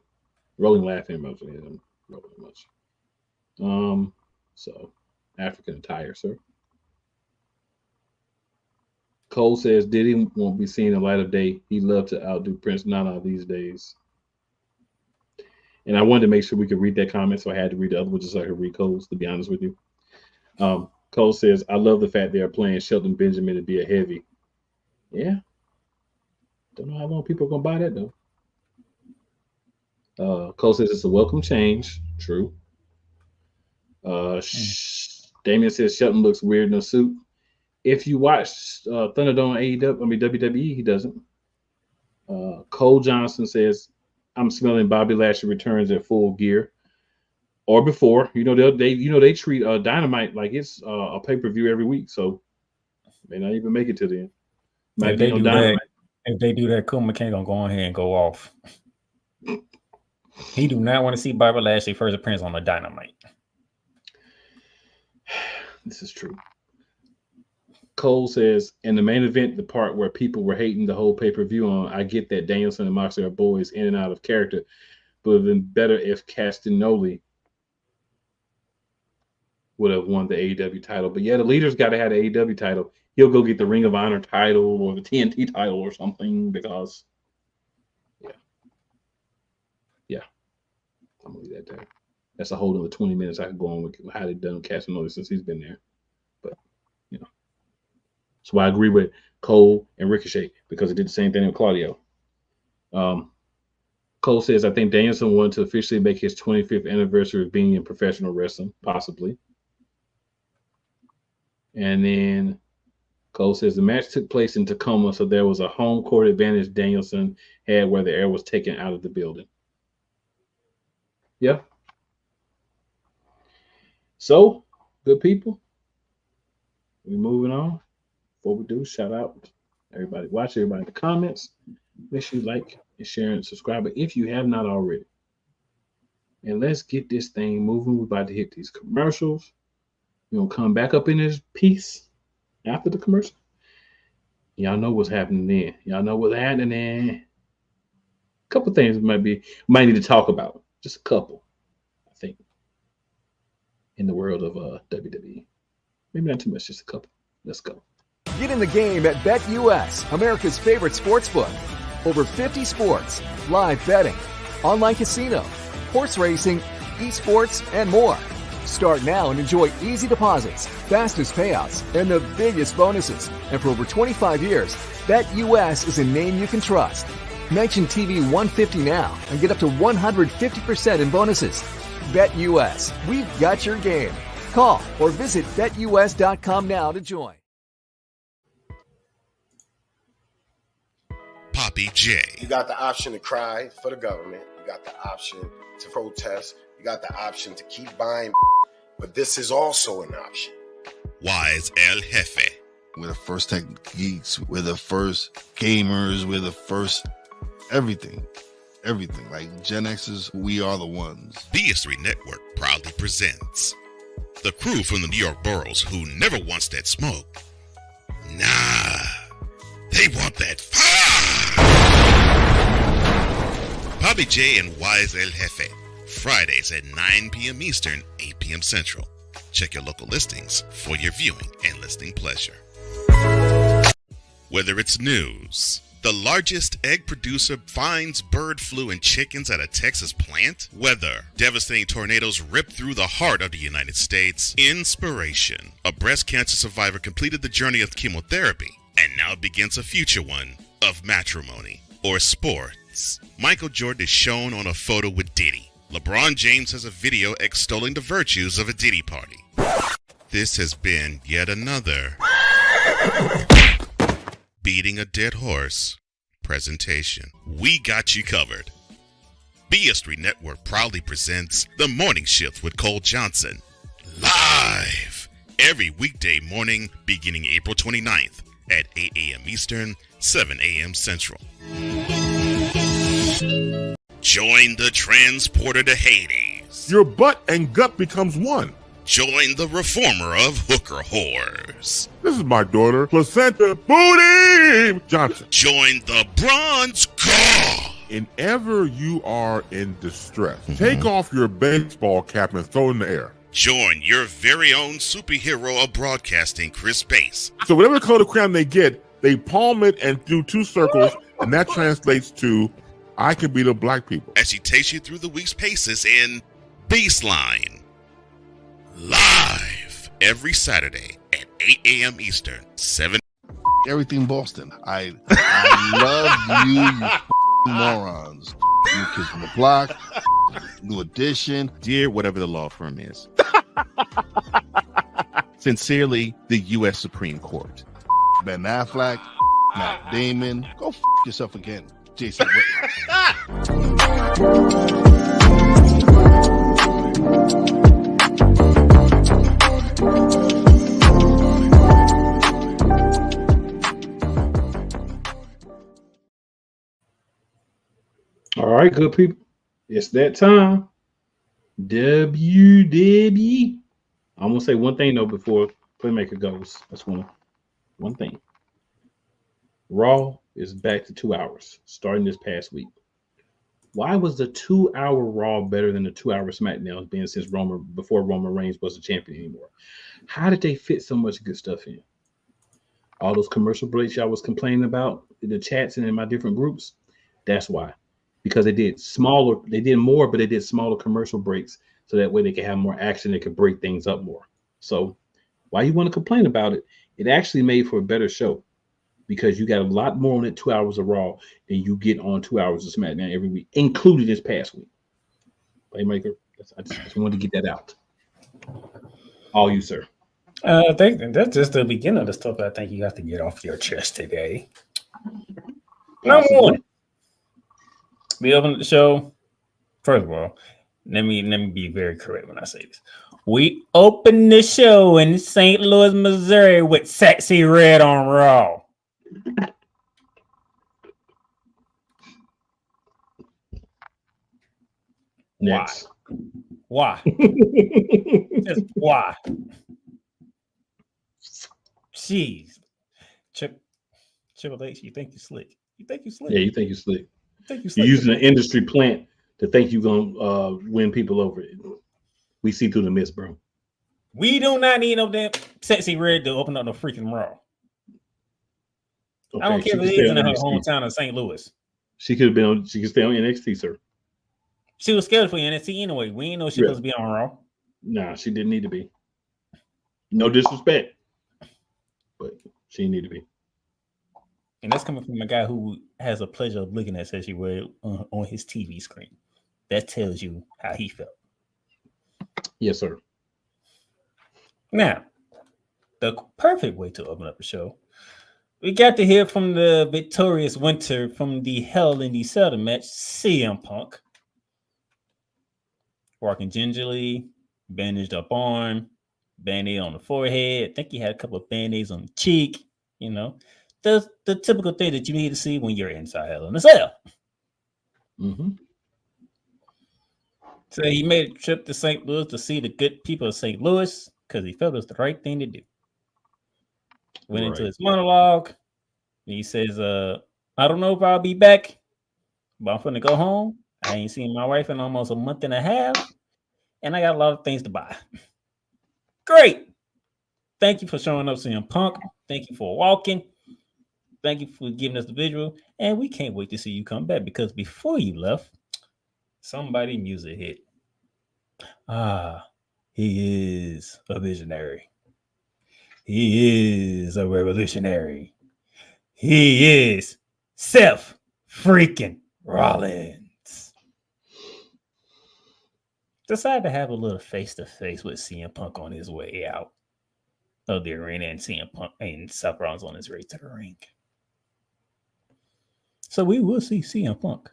Rolling laughing emoji. And rolling emoji. So African attire, sir. Cole says Diddy won't be seeing the light of day. He'd love to outdo Prince Nana these days. And I wanted to make sure we could read that comment, so I had to read the other one just so I could read Cole's, to be honest with you. Cole says, I love the fact they are playing Shelton Benjamin to be a heavy. Yeah. Don't know how long people are going to buy that, though. Cole says it's a welcome change. True. Damien says Shelton looks weird in a suit. If you watch Thunderdome WWE, he doesn't. Cole Johnson says, I'm smelling Bobby Lashley returns at Full Gear. Or before. They treat Dynamite like it's a pay-per-view every week, so may not even make it to the end. If they do that, Cole McCain gonna go ahead and go off. He do not want to see Bobby Lashley first appearance on the Dynamite. This is true. Cole says, in the main event, the part where people were hating the whole pay-per-view on, I get that Danielson and Moxley are boys in and out of character, but it would have been better if Castagnoli would have won the AEW title. But yeah, the leader's got to have the AEW title. He'll go get the Ring of Honor title or the TNT title or something because, yeah. I'm going to leave that there. That's a whole other 20 minutes I could go on with how they've done Castagnoli since he's been there. But, so I agree with Cole and Ricochet because it did the same thing with Claudio. Cole says, I think Danielson wanted to officially make his 25th anniversary of being in professional wrestling, possibly. And then Cole says the match took place in Tacoma, so there was a home court advantage Danielson had where the air was taken out of the building. Yeah. So, good people, we're moving on. Before we do, shout out everybody watch, everybody in the comments. Make sure you like and share and subscribe if you have not already. And let's get this thing moving. We're about to hit these commercials. We're going to come back up in this piece after the commercial. Y'all know what's happening then. Y'all know what's happening then. A couple things might need to talk about. Just a couple, I think, in the world of WWE. Maybe not too much, just a couple. Let's go. Get in the game at BetUS, America's favorite sportsbook. Over 50 sports, live betting, online casino, horse racing, esports, and more. Start now and enjoy easy deposits, fastest payouts, and the biggest bonuses. And for over 25 years, BetUS is a name you can trust. Mention TV 150 now and get up to 150% in bonuses. BetUS, we've got your game. Call or visit BetUS.com now to join. Poppy J. You got the option to cry for the government. You got the option to protest. You got the option to keep buying. But this is also an option. Wise El Jefe. We're the first tech geeks. We're the first gamers. We're the first everything. Everything. Like Gen X's, we are the ones. BS3 Network proudly presents the crew from the New York boroughs who never wants that smoke. Nah, they want that fire. Bobby J and Wise El Jefe. Fridays at 9 p.m. Eastern, 8 p.m. Central. Check your local listings for your viewing and listening pleasure. Whether it's news, the largest egg producer finds bird flu in chickens at a Texas plant, weather, devastating tornadoes rip through the heart of the United States, inspiration, a breast cancer survivor completed the journey of chemotherapy, and now begins a future one of matrimony or sports. Michael Jordan is shown on a photo with Diddy. LeBron James has a video extolling the virtues of a Diddy party. This has been yet another beating a dead horse presentation. We got you covered. BS3 Network proudly presents The Morning Shift with Cole Johnson. Live every weekday morning beginning April 29th at 8 a.m. Eastern, 7 a.m. Central. Join the transporter to Hades. Your butt and gut becomes one. Join the reformer of hooker whores. This is my daughter, Placenta Booty Johnson. Join the bronze god. Whenever you are in distress, take off your baseball cap and throw it in the air. Join your very own superhero of broadcasting, Chris Bass. So whatever color crown they get, they palm it and do 2 circles, and that translates to, I can beat up black people. As she takes you through the week's paces in Baseline. Live every Saturday at 8 a.m. Eastern, 7. Everything Boston. I love you morons. New Kids on the Block, New Edition. Dear whatever the law firm is. Sincerely, the U.S. Supreme Court. Ben Affleck, Matt Damon. Go yourself again, Jason Whitlock. All right, good people. It's that time. WWE. I'm gonna say one thing though before Playmaker goes. That's one thing. Raw is back to 2 hours starting this past week. Why was the 2-hour Raw better than the 2-hour SmackDown being since before Roman Reigns was the champion anymore? How did they fit so much good stuff in? All those commercial breaks y'all was complaining about in the chats and in my different groups. That's why. Because they did more, but they did smaller commercial breaks so that way they could have more action. They could break things up more. So why you want to complain about it? It actually made for a better show because you got a lot more on it 2 hours of Raw than you get on 2 hours of SmackDown every week, including this past week. Playmaker, I just wanted to get that out. All you, sir. I think that's just the beginning of the stuff I think you have to get off your chest today. Number one. We opened the show. First of all, let me be very correct when I say this. We opened the show in St. Louis, Missouri with Sexy Red on Raw. Next. Why? Just why? Jeez. Triple H, you think you're slick. You think you're slick. Yeah, you think you're slick. You're using an industry plant to think you're gonna win people over. We see through the mist, bro. We do not need no damn Sexy Red to open up no freaking Raw. Okay, I don't care if it is in her hometown of St. Louis. She could have been on. She could stay on NXT, sir. She was scheduled for NXT anyway. We didn't know she was supposed to be on Raw. Nah, she didn't need to be. No disrespect, but she didn't need to be. And that's coming from a guy who has a pleasure of looking at Sexy Red on his TV screen. That tells you how he felt. Yes, sir. Now, the perfect way to open up a show, we got to hear from the victorious winner from the Hell in the Cell match, CM Punk. Walking gingerly, bandaged up arm, band-aid on the forehead. I think he had a couple of band-aids on the cheek, you know. The typical thing that you need to see when you're inside Hell in a Cell. Mm-hmm. So he made a trip to St. Louis to see the good people of St. Louis because he felt it was the right thing to do. Went into his monologue. And he says, I don't know if I'll be back, but I'm finna go home. I ain't seen my wife in almost a month and a half, and I got a lot of things to buy. Great. Thank you for showing up, CM Punk. Thank you for walking. Thank you for giving us the visual. And we can't wait to see you come back because before you left, somebody music hit. He is a visionary. He is a revolutionary. He is Seth freaking Rollins. Decided to have a little face-to-face with CM Punk on his way out of the arena, and CM Punk and Seth Rollins on his way to the ring. So we will see CM Punk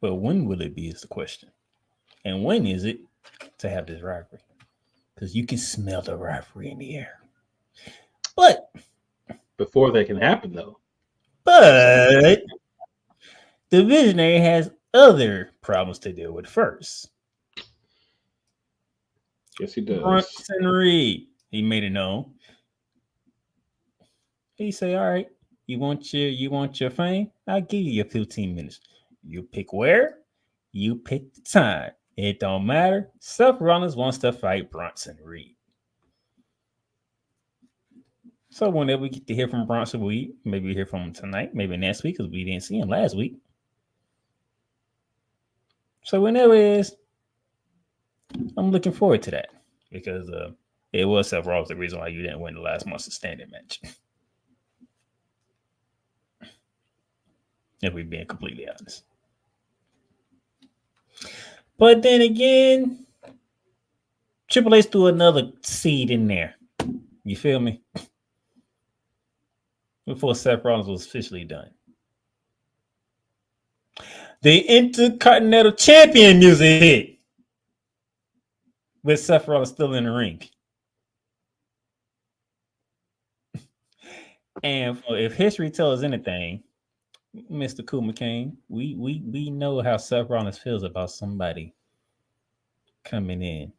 But when will it be is the question. And when is it to have this rivalry? Because you can smell the rivalry in the air. But before that can happen, though. But the Visionary has other problems to deal with first. Yes, he does. Bronson Reed, he made it known. He say, "All right, you want your fame? I'll give you your 15 minutes. You pick where, you pick the time. It don't matter. Seth Rollins wants to fight Bronson Reed." So whenever we get to hear from Bronson Reed, maybe we hear from him tonight, maybe next week, because we didn't see him last week. So whenever it is, I'm looking forward to that because it was Seth Rollins the reason why you didn't win the last Monster Standing match. If we're being completely honest. But then again, Triple H threw another seed in there. You feel me? Before Seth Rollins was officially done. The Intercontinental Champion music hit. With Seth Rollins still in the ring. And if history tells us anything, Mr. Cool McCain, we know how Seth Rollins feels about somebody coming in.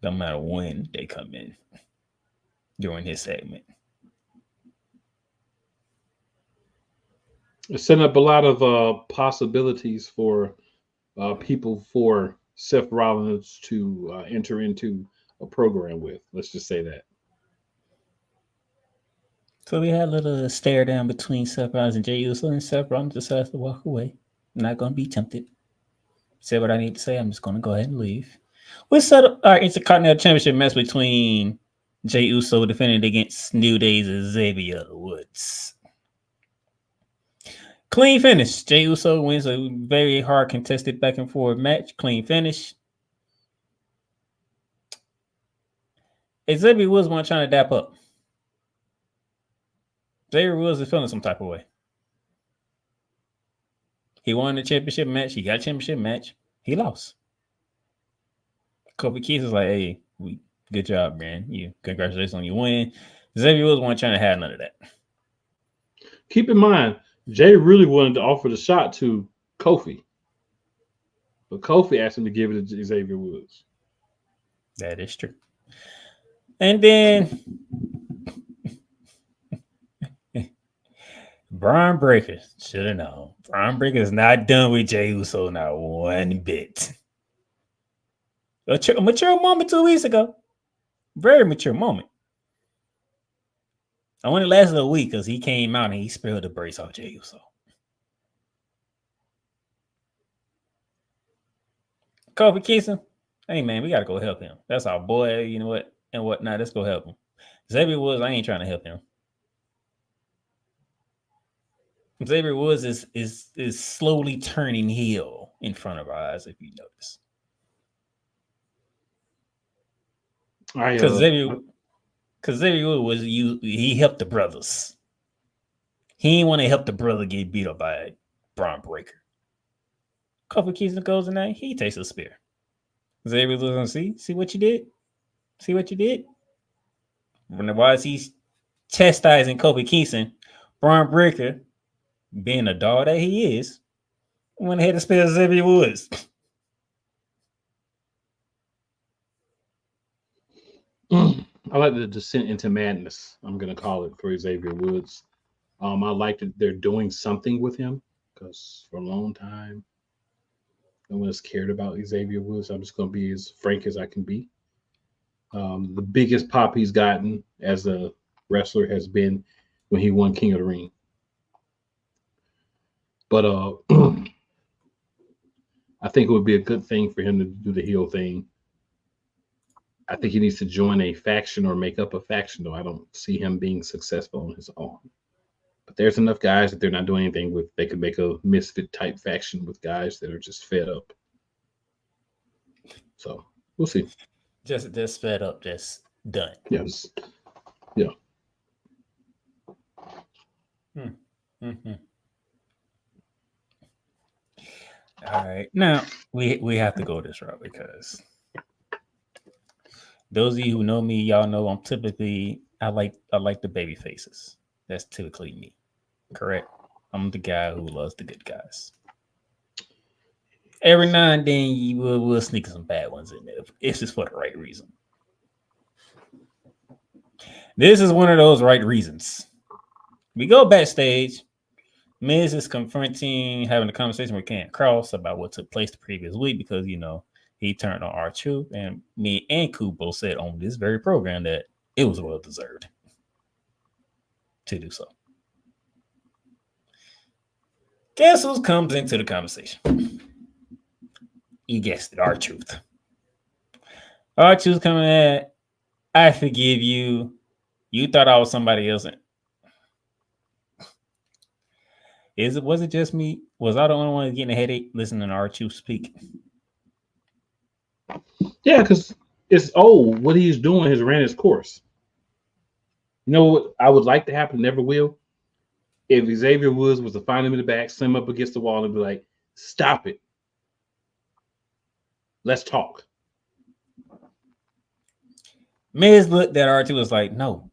No matter when they come in during his segment. It's setting up a lot of possibilities for people for Seth Rollins to enter into a program with. Let's just say that. So we had a little stare down between Seth Rollins and Jey Uso, and Seth Rollins decides to walk away. I'm not going to be tempted. Say what I need to say. I'm just going to go ahead and leave. We set up our Intercontinental Championship match between Jey Uso defending against New Day's Xavier Woods. Clean finish. Jey Uso wins a very hard contested back and forth match. Clean finish. Xavier Woods wasn't trying to dap up. Xavier Woods is feeling some type of way. He won the championship match. He got a championship match. He lost. Kofi Keith is like, "Hey, good job, man. Congratulations on your win." Xavier Woods wasn't trying to have none of that. Keep in mind, Jay really wanted to offer the shot to Kofi. But Kofi asked him to give it to Xavier Woods. That is true. And then Braun Breaker should have known. Braun Breaker is not done with Jey Uso, not one bit. A mature moment 2 weeks ago. Very mature moment. I only lasted a week because he came out and he spilled the brace off Jey Uso. Kofi Kingston, hey man, we gotta go help him. That's our boy, you know what, and whatnot. Let's go help him. Xavier Woods, I ain't trying to help him. Xavier Woods is slowly turning heel in front of our eyes, if you notice. Because Xavier Woods he helped the brothers. He didn't want to help the brother get beat up by Braun Breaker. Kofi Kingston goes in there, he takes a spear. Xavier Woods gonna see what you did? See what you did? Why is he chastising Kofi Kingston? Braun Breaker, being a dog that he is, went ahead and spear Xavier Woods. I like the descent into madness, I'm going to call it, for Xavier Woods. I like that they're doing something with him because for a long time, no one has cared about Xavier Woods. I'm just going to be as frank as I can be. The biggest pop he's gotten as a wrestler has been when he won King of the Ring. But I think it would be a good thing for him to do the heel thing. I think he needs to join a faction or make up a faction, though. I don't see him being successful on his own. But there's enough guys that they're not doing anything with. They could make a misfit type faction with guys that are just fed up. So we'll see. Just fed up, just done. Yes. Yeah. Mm-hmm. All right. Now we have to go this route because those of you who know me, y'all know I'm typically I like the baby faces. That's typically me. Correct. I'm the guy who loves the good guys. Every now and then we'll sneak some bad ones in there. It's just for the right reason. This is one of those right reasons. We go backstage. Miz is having a conversation with Ken Cross about what took place the previous week because, he turned on R-Truth, and me and Kubo said on this very program that it was well deserved to do so. Guess who comes into the conversation? You guessed it, R-Truth. R-Truth coming at, I forgive you. You thought I was somebody else. Was it just me? Was I the only one getting a headache listening to R-Truth speak? Yeah, because it's old. What he's doing has ran its course. You know what I would like to happen, never will? If Xavier Woods was to find him in the back, slam up against the wall, and be like, stop it. Let's talk. Miz looked at R-Truth was like, no,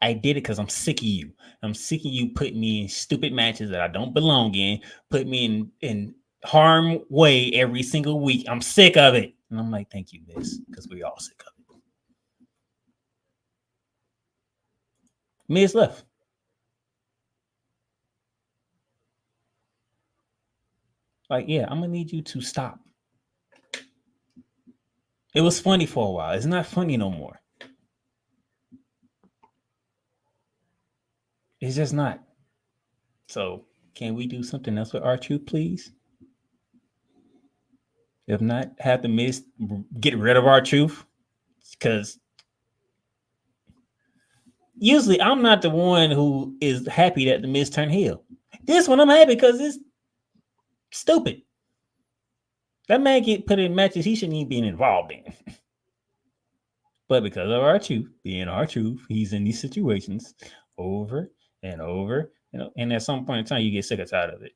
I did it because I'm sick of you. I'm sick of you putting me in stupid matches that I don't belong in, put me in harm way every single week. I'm sick of it. And I'm like, thank you, Miz, because we're all sick of it. Miz left. Like, yeah, I'm going to need you to stop. It was funny for a while. It's not funny no more. It's just not. So, can we do something else with R-Truth, please? If not, have the Miz get rid of R-Truth. Because usually I'm not the one who is happy that the Miz turned heel. This one I'm happy because it's stupid. That man get put in matches he shouldn't even be involved in. But because of R-Truth, being R-Truth, he's in these situations over and over. And at some point in time, you get sick and tired of it.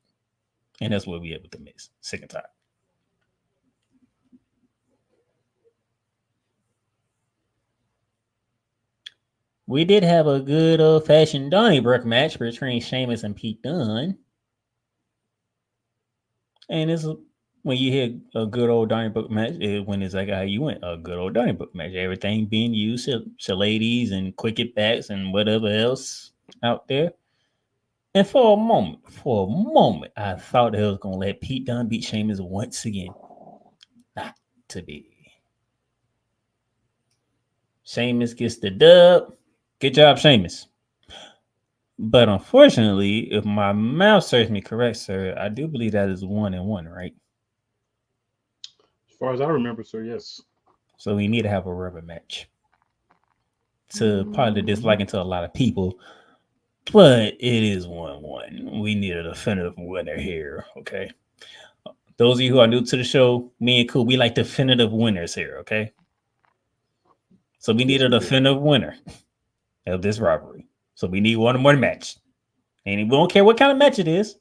And that's what we have with the Miz. Sick and tired. We did have a good old-fashioned Donnybrook match between Sheamus and Pete Dunne. And it's when you hear a good old Donnybrook match, when it's like how you went, a good old Donnybrook match. Everything being used, ladies and quicket backs and whatever else out there. And for a moment, I thought they was going to let Pete Dunne beat Sheamus once again. Not to be. Sheamus gets the dub. Good job, Sheamus. But unfortunately, if my mouth serves me correct, sir, I do believe that is 1-1, right? As far as I remember, sir, yes. So we need to have a rubber match. To probably disliking to a lot of people. But it is 1-1. We need a definitive winner here, okay? Those of you who are new to the show, me and Cool, we like definitive winners here, okay? So we need a definitive winner of this rivalry. So we need one more match. And we don't care what kind of match it is.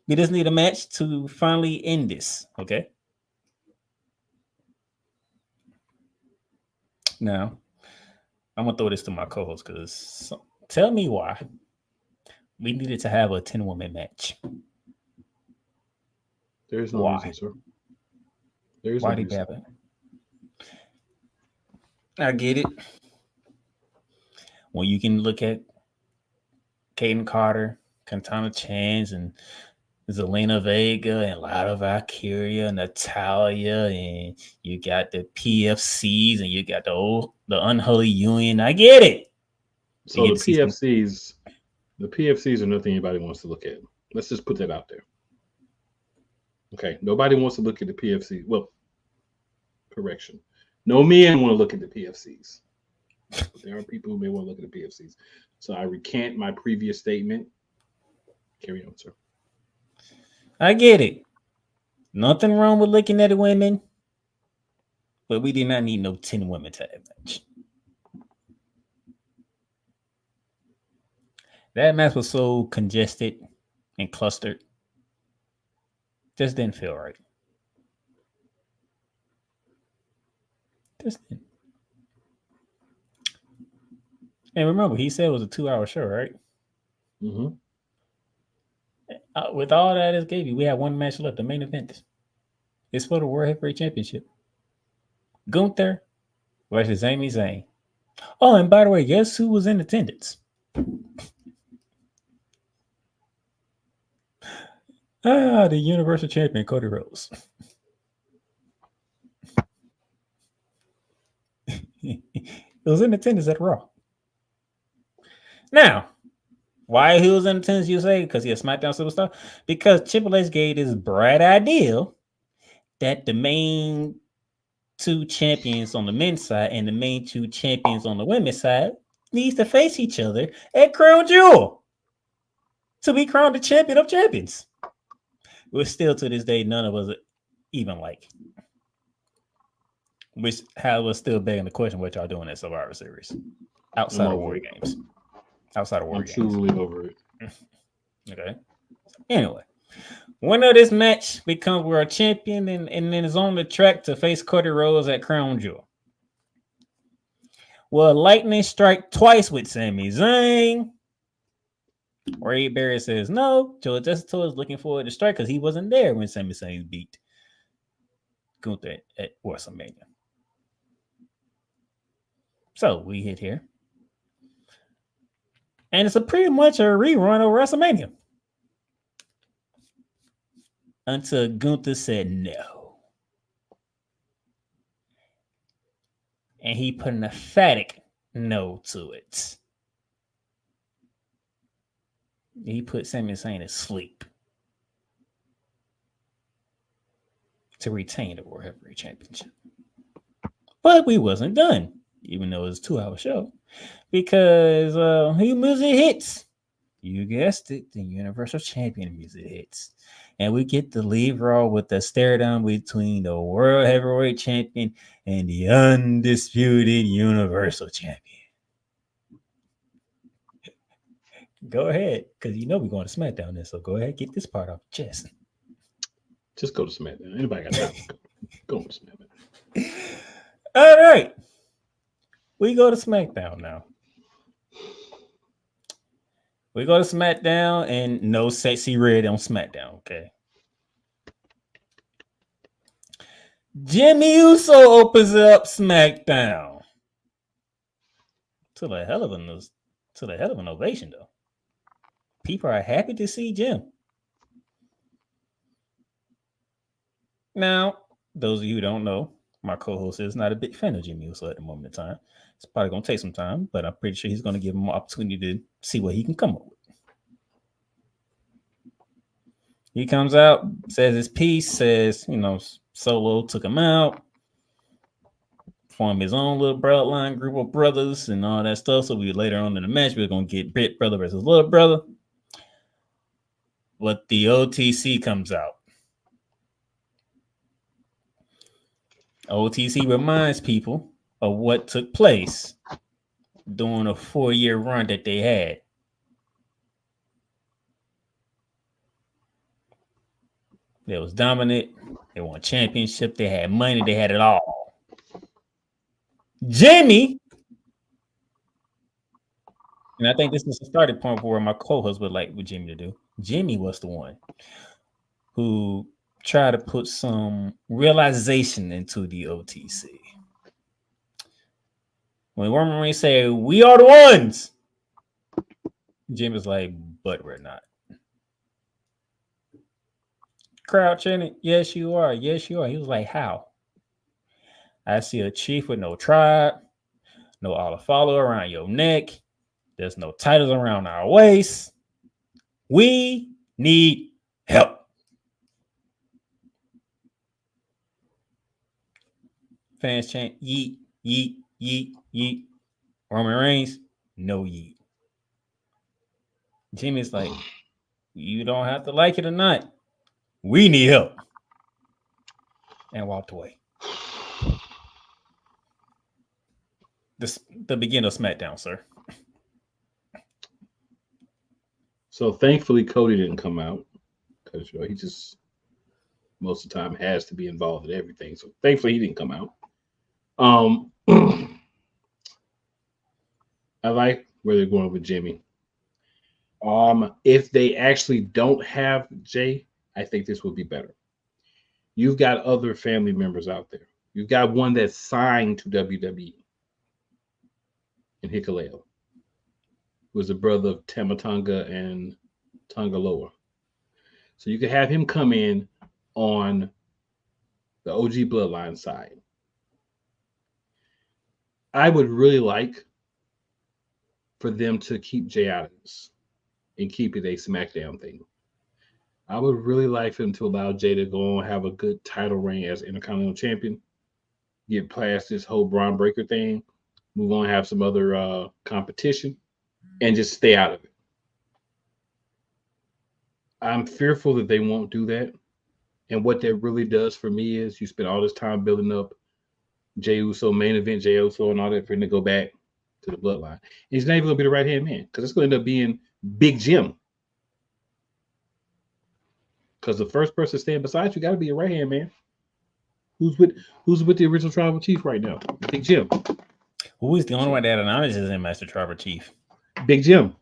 We just need a match to finally end this, okay? Now, I'm going to throw this to my co-host because tell me why we needed to have a 10-woman match. There is no reason, sir. There is why no did reason. it happen? I get it. When you can look at Kaden Carter, Katana Chance, and Zelina Vega, and Lada Valkyria, Natalia, and you got the PFCs, and you got the Unholy Union. I get it. So the PFCs are nothing anybody wants to look at. Let's just put that out there. Okay, nobody wants to look at the PFC. Well, correction. No men want to look at the PFCs. But there are people who may want to look at the PFCs. So I recant my previous statement. Carry on, sir. I get it. Nothing wrong with looking at the women. But we did not need no 10 women tag match. That match was so congested and clustered. Just didn't feel right. Just didn't. And remember, he said it was a 2-hour show, right? Mm-hmm. With all that it gave you, we had one match left. The main event is for the World Heavyweight Championship. Gunther versus Sami Zayn. Oh, and by the way, guess who was in attendance? The Universal Champion, Cody Rhodes. It was in attendance at Raw. Now, why he was in attendance, you say? Because he's a SmackDown superstar? Because Triple H gave this bright idea that the main 2 champions on the men's side and the main 2 champions on the women's side needs to face each other at Crown Jewel to be crowned the champion of champions. Which still to this day, none of us even like. Which was still begging the question what y'all doing at Survivor Series outside of War Games. Outside of War Games. I'm truly over it. Okay. Anyway, winner of this match becomes world champion and then is on the track to face Cody Rhodes at Crown Jewel. Well, lightning strike twice with Sami Zayn. Ray Barrett says no. Joe Justice is looking forward to strike because he wasn't there when Sami Zayn beat Gunther at WrestleMania. So we hit here. And it's pretty much a rerun of WrestleMania. Until Gunther said no. And he put an emphatic no to it. He put Sami Zayn to sleep to retain the World Heavyweight Championship. But we wasn't done, even though it was a 2-hour show, because he music hits. You guessed it, the Universal Champion music hits. And we get to leave Raw with the stare down between the World Heavyweight Champion and the undisputed Universal Champion. Go ahead, because you know we're going to SmackDown this, so go ahead, get this part off your chest. Just go to SmackDown. Anybody got time? Go to SmackDown. All right. We go to SmackDown now. We go to SmackDown and no Sexy Red on SmackDown, okay? Jimmy Uso opens up SmackDown. To the hell of an ovation, though. People are happy to see Jim. Now, those of you who don't know, my co-host is not a big fan of Jimmy Uso at the moment in time. It's probably going to take some time, but I'm pretty sure he's going to give him an opportunity to see what he can come up with. He comes out, says his piece, says, Solo took him out, formed his own little bloodline group of brothers and all that stuff. So later on in the match, we're going to get Big Brother versus Little Brother. But the OTC comes out. OTC reminds people of what took place during a 4-year run that they had. They was dominant. They won championship. They had money. They had it all. Jimmy, and I think this is the starting point for where my co-host would like what Jimmy to do. Jimmy was the one who tried to put some realization into the OTC. When Roman Reigns said, "We are the ones," Jim was like, "But we're not." Crowd chanting, "Yes, you are. Yes, you are." He was like, "How?" I see a chief with no tribe, no all follow around your neck. There's no titles around our waist. We need help. Fans chant, "Yeet, yeet, yeet, yeet." Roman Reigns, no yeet. Jimmy's like, "You don't have to like it or not. We need help." And walked away. The beginning of SmackDown, sir. So thankfully, Cody didn't come out because he just most of the time has to be involved in everything. So thankfully he didn't come out. I like where they're going with Jimmy. If they actually don't have Jay, I think this would be better. You've got other family members out there. You've got one that's signed to WWE in Hikuleo, who is the brother of Tamatonga and Tongaloa. So you could have him come in on the OG Bloodline side. I would really like for them to keep Jay out of this and keep it a SmackDown thing. I would really like for them to allow Jay to go and have a good title reign as Intercontinental Champion, get past this whole Braun Breaker thing, move on, have some other competition, and just stay out of it. I'm fearful that they won't do that. And what that really does for me is you spend all this time building up Jey Uso, main event Jey Uso, and all that for him to go back to the Bloodline. And he's not even going to be the right-hand man because it's going to end up being Big Jim. Because the first person standing beside you got to be a right-hand man. Who's with the original Tribal Chief right now? Big Jim. Who is the only one that acknowledges him as the Tribal Chief? Big Jim.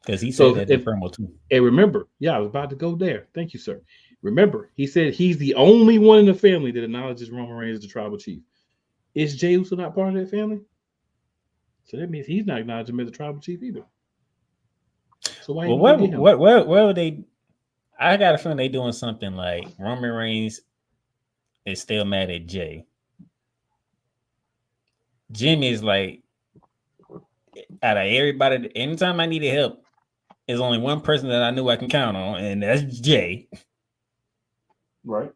Because he said that in promo too. And remember, I was about to go there. Thank you, sir. Remember, he said he's the only one in the family that acknowledges Roman Reigns as the Tribal Chief. Is Jey Uso not part of that family? So that means he's not acknowledging him as the Tribal Chief either. So why? Well, where would they? I got a feeling they doing something like Roman Reigns is still mad at Jay. Jimmy is like, out of everybody, anytime I needed help, there's only one person that I knew I can count on, and that's Jay. Right.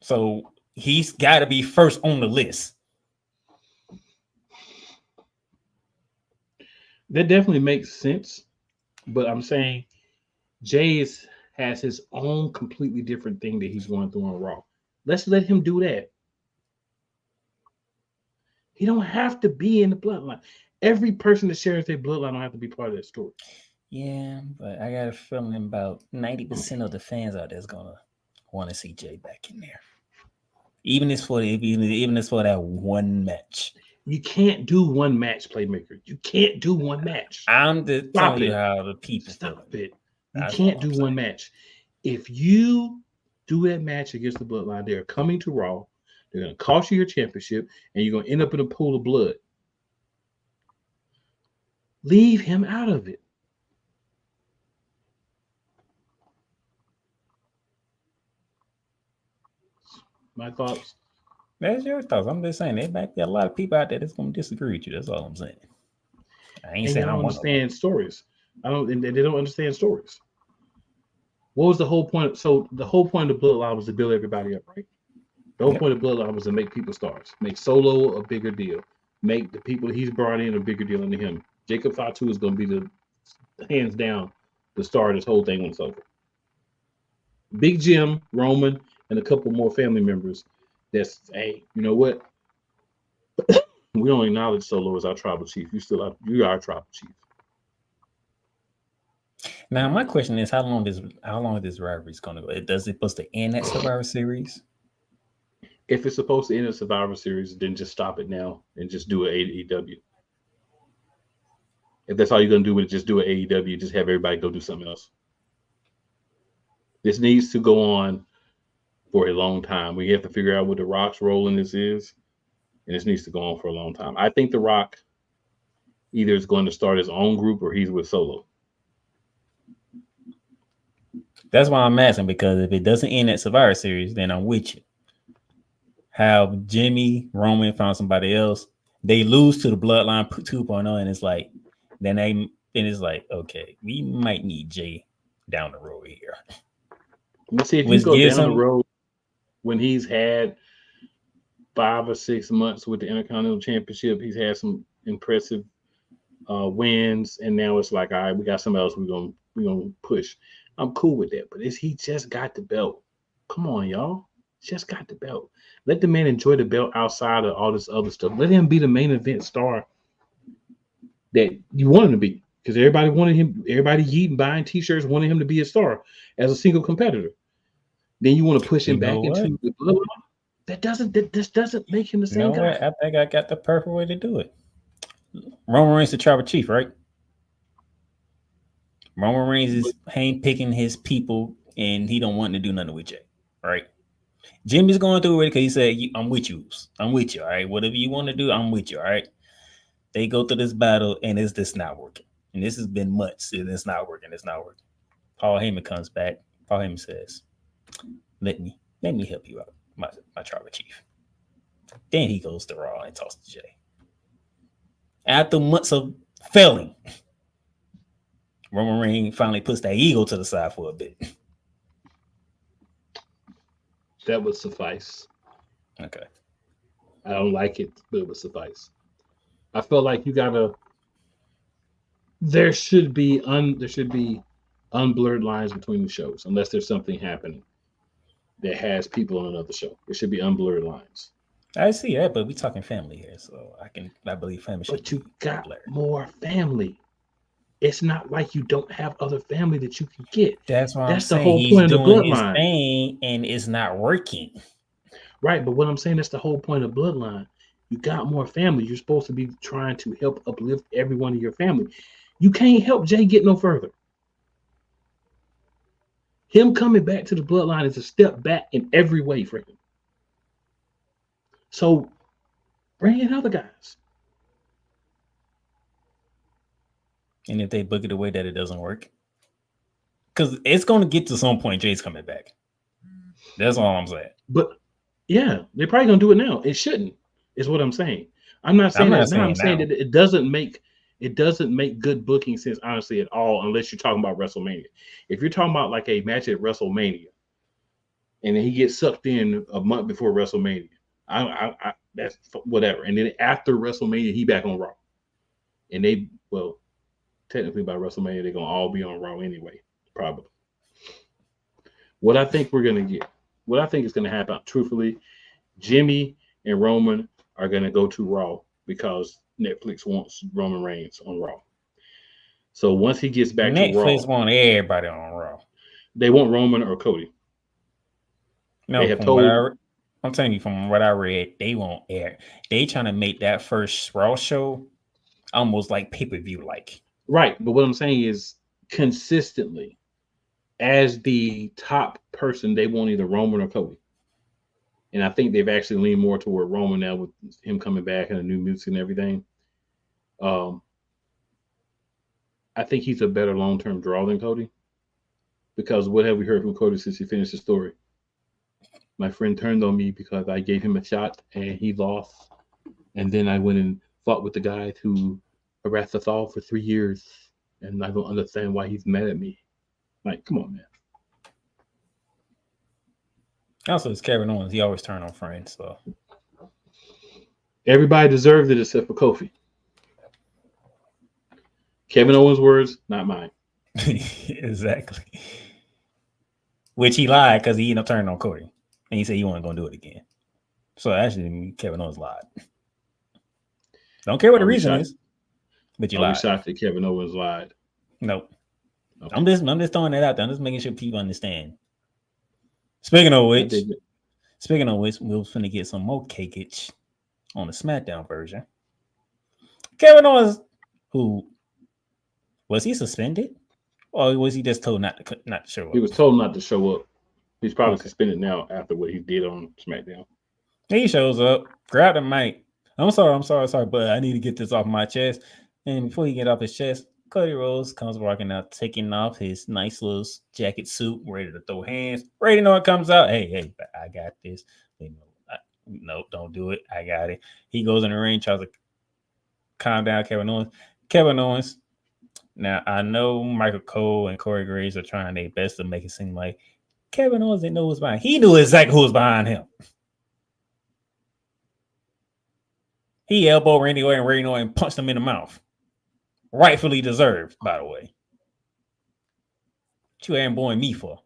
So he's got to be first on the list. That definitely makes sense, but I'm saying Jay has his own completely different thing that he's going through on Raw. Let's let him do that. He don't have to be in the bloodline. Every person that shares their bloodline don't have to be part of that story. Yeah, but I got a feeling about 90% of the fans out there is gonna want to see Jay back in there. Even if for that one match. You can't do one match, Playmaker. You can't do one match. I'm just telling you how the people stop it. You can't do one match. If you do that match against the bloodline, they're coming to Raw. They're going to cost you your championship, and you're going to end up in a pool of blood. Leave him out of it. My thoughts. That's your thoughts. I'm just saying there might be a lot of people out there that's going to disagree with you. That's all I'm saying. I ain't saying I don't understand stories. They don't understand stories. What was the whole point? So the whole point of the bloodline was to build everybody up, right? The whole point of bloodline was to make people stars, make Solo a bigger deal, make the people he's brought in a bigger deal than him. Jacob Fatu is going to be the hands down the star of this whole thing when it's over. Big Jim, Roman, and a couple more family members. That's, hey, you know what? We don't acknowledge Solo as our Tribal Chief. You are our Tribal Chief. Now, my question is, how long is this rivalry going to go? Does it supposed to end at Survivor Series? If it's supposed to end at Survivor Series, then just stop it now and just do an AEW. If that's all you're going to do with it, just do an AEW. Just have everybody go do something else. This needs to go on for a long time. We have to figure out what The Rock's role in this is, and this needs to go on for a long time. I think The Rock either is going to start his own group or he's with Solo. That's why I'm asking, because if it doesn't end at Survivor Series, then I'm with you. How Jimmy, Roman found somebody else, they lose to the Bloodline 2.0, and it's like, then it's like, okay, we might need Jay down the road here. Let's see if you go down the road when he's had 5 or 6 months with the Intercontinental Championship. He's had some impressive wins, and now it's like, all right, we got somebody else we're gonna push. I'm cool with that, but he just got the belt. Come on, y'all. Just got the belt. Let the man enjoy the belt outside of all this other stuff. Let him be the main event star that you want him to be. because everybody wanted him. Everybody yeeting, buying T-shirts, wanted him to be a star as a single competitor. Then you want to push him back into the bloodline. This doesn't make him the same guy. What? I think I got the perfect way to do it. Roman Reigns, the tribal chief, right? Roman Reigns is handpicking his people, and he don't want to do nothing with Jay, right? Jimmy's going through it because he said, "I'm with you. I'm with you. All right, whatever you want to do, I'm with you. All right." They go through this battle, and it's just not working. And this has been months, and it's not working. It's not working. Paul Heyman comes back. Paul Heyman says, "Let me help you out, my tribal chief." Then he goes to Raw and talks to Jay. After months of failing, Roman Reigns finally puts that ego to the side for a bit. That would suffice. Okay. I don't like it, but it would suffice. I feel like you gotta. There should be unblurred lines between the shows, unless there's something happening that has people on another show. There should be unblurred lines. I see that, but we're talking family here, so I believe family should. But you got more family. It's not like you don't have other family that you can get. That's why that's the whole point of the bloodline. Thing and it's not working. Right, but what I'm saying, that's the whole point of bloodline. You got more family. You're supposed to be trying to help uplift everyone in your family. You can't help Jay get no further. Him coming back to the bloodline is a step back in every way for him. So bring in other guys. And if they book it the way that it doesn't work, because it's going to get to some point, Jay's coming back. That's all I'm saying. But yeah, they're probably going to do it now. It shouldn't, is what I'm saying. I'm not saying that now. I'm saying that it doesn't make good booking sense, honestly, at all, unless you're talking about WrestleMania. If you're talking about like a match at WrestleMania, and then he gets sucked in a month before WrestleMania, I that's whatever. And then after WrestleMania, he back on Raw, and technically by WrestleMania, they're gonna all be on Raw anyway, probably. What I think we're gonna get, what I think is gonna happen, truthfully, Jimmy and Roman are gonna go to Raw because Netflix wants Roman Reigns on Raw. So once he gets back to Raw, Netflix want everybody on Raw. They want Roman or Cody. No, they have told. I'm telling you, from what I read, they won't air. They trying to make that first Raw show almost like pay-per-view like. Right, but what I'm saying is consistently, as the top person, they want either Roman or Cody. And I think they've actually leaned more toward Roman now with him coming back and the new music and everything. I think he's a better long-term draw than Cody. Because what have we heard from Cody since he finished the story? My friend turned on me because I gave him a shot and he lost. And then I went and fought with the guy who harassed us all for 3 years. And I don't understand why he's mad at me. Like, come on, man. Also, it's Kevin Owens. He always turn on friends. So everybody deserved it except for Kofi. Kevin Owens' words, not mine. Exactly. Which he lied because he ended up turning on Cody. And he said he wasn't going to do it again. So actually, Kevin Owens lied. Don't care what the reason is, but you lied. I'm shocked that Kevin Owens lied. Nope. Okay. I'm just throwing that out there. I'm just making sure people understand. Speaking of which, we're finna get some more cakeage on the SmackDown version. Kevin Owens, who was he suspended, or was he just told not to show up? He was told not to show up. He's probably suspended now after what he did on SmackDown. He shows up, grab the mic. I'm sorry, but I need to get this off my chest. And before he get off his chest, Cody Rhodes comes walking out, taking off his nice little jacket suit, ready to throw hands, ready to know it comes out. Hey, I got this. Nope, don't do it. I got it. He goes in the ring, tries to calm down Kevin Owens. Now, I know Michael Cole and Corey Graves are trying their best to make it seem like Kevin Owens didn't know who was behind. He knew exactly who was behind him. He elbowed Randy Orton and punched him in the mouth. Rightfully deserved, by the way. What you amboing me for?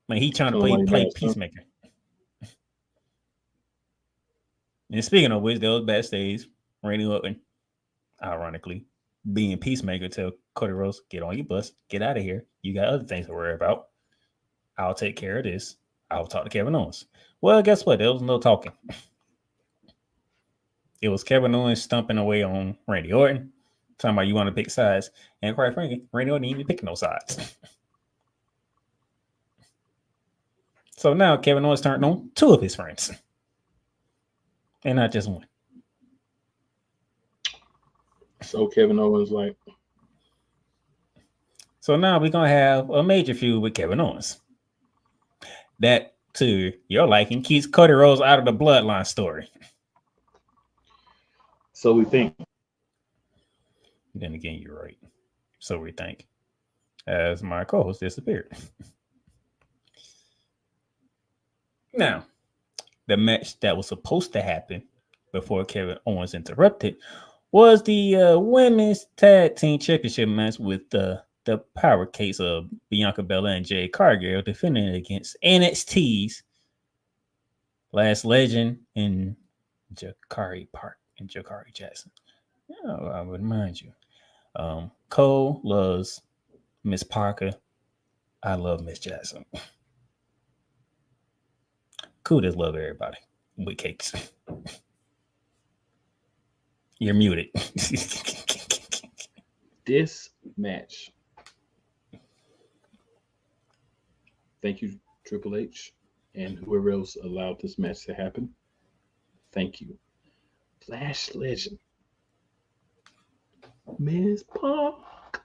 Man, he trying to play peacemaker. And speaking of which, there was backstage, Randy Orton ironically, being Peacemaker, tell Cody Rhodes, get on your bus, get out of here. You got other things to worry about. I'll take care of this. I'll talk to Kevin Owens. Well, guess what? There was no talking. It was Kevin Owens stumping away on Randy Orton, talking about you want to pick sides. And quite frankly, Randy Orton ain't even picking no sides. So now Kevin Owens turned on 2 of his friends. And not just 1. So Kevin Owens like. So now we're going to have a major feud with Kevin Owens. That, to your liking, keeps Cody Rhodes out of the bloodline story. So we think. Then again, you're right. So we think. As my co-host disappeared. Now, the match that was supposed to happen before Kevin Owens interrupted was the women's tag team championship match with the power case of Bianca Belair and Jade Cargill defending against NXT's Last Legend and Jakari Park and Jakari Jackson. Oh, I would remind you. Cole loves Miss Parker. I love Miss Jackson. Cool, just love everybody with cakes. You're muted. This match. Thank you, Triple H, and whoever else allowed this match to happen. Thank you. Flash Legend. Miss Park.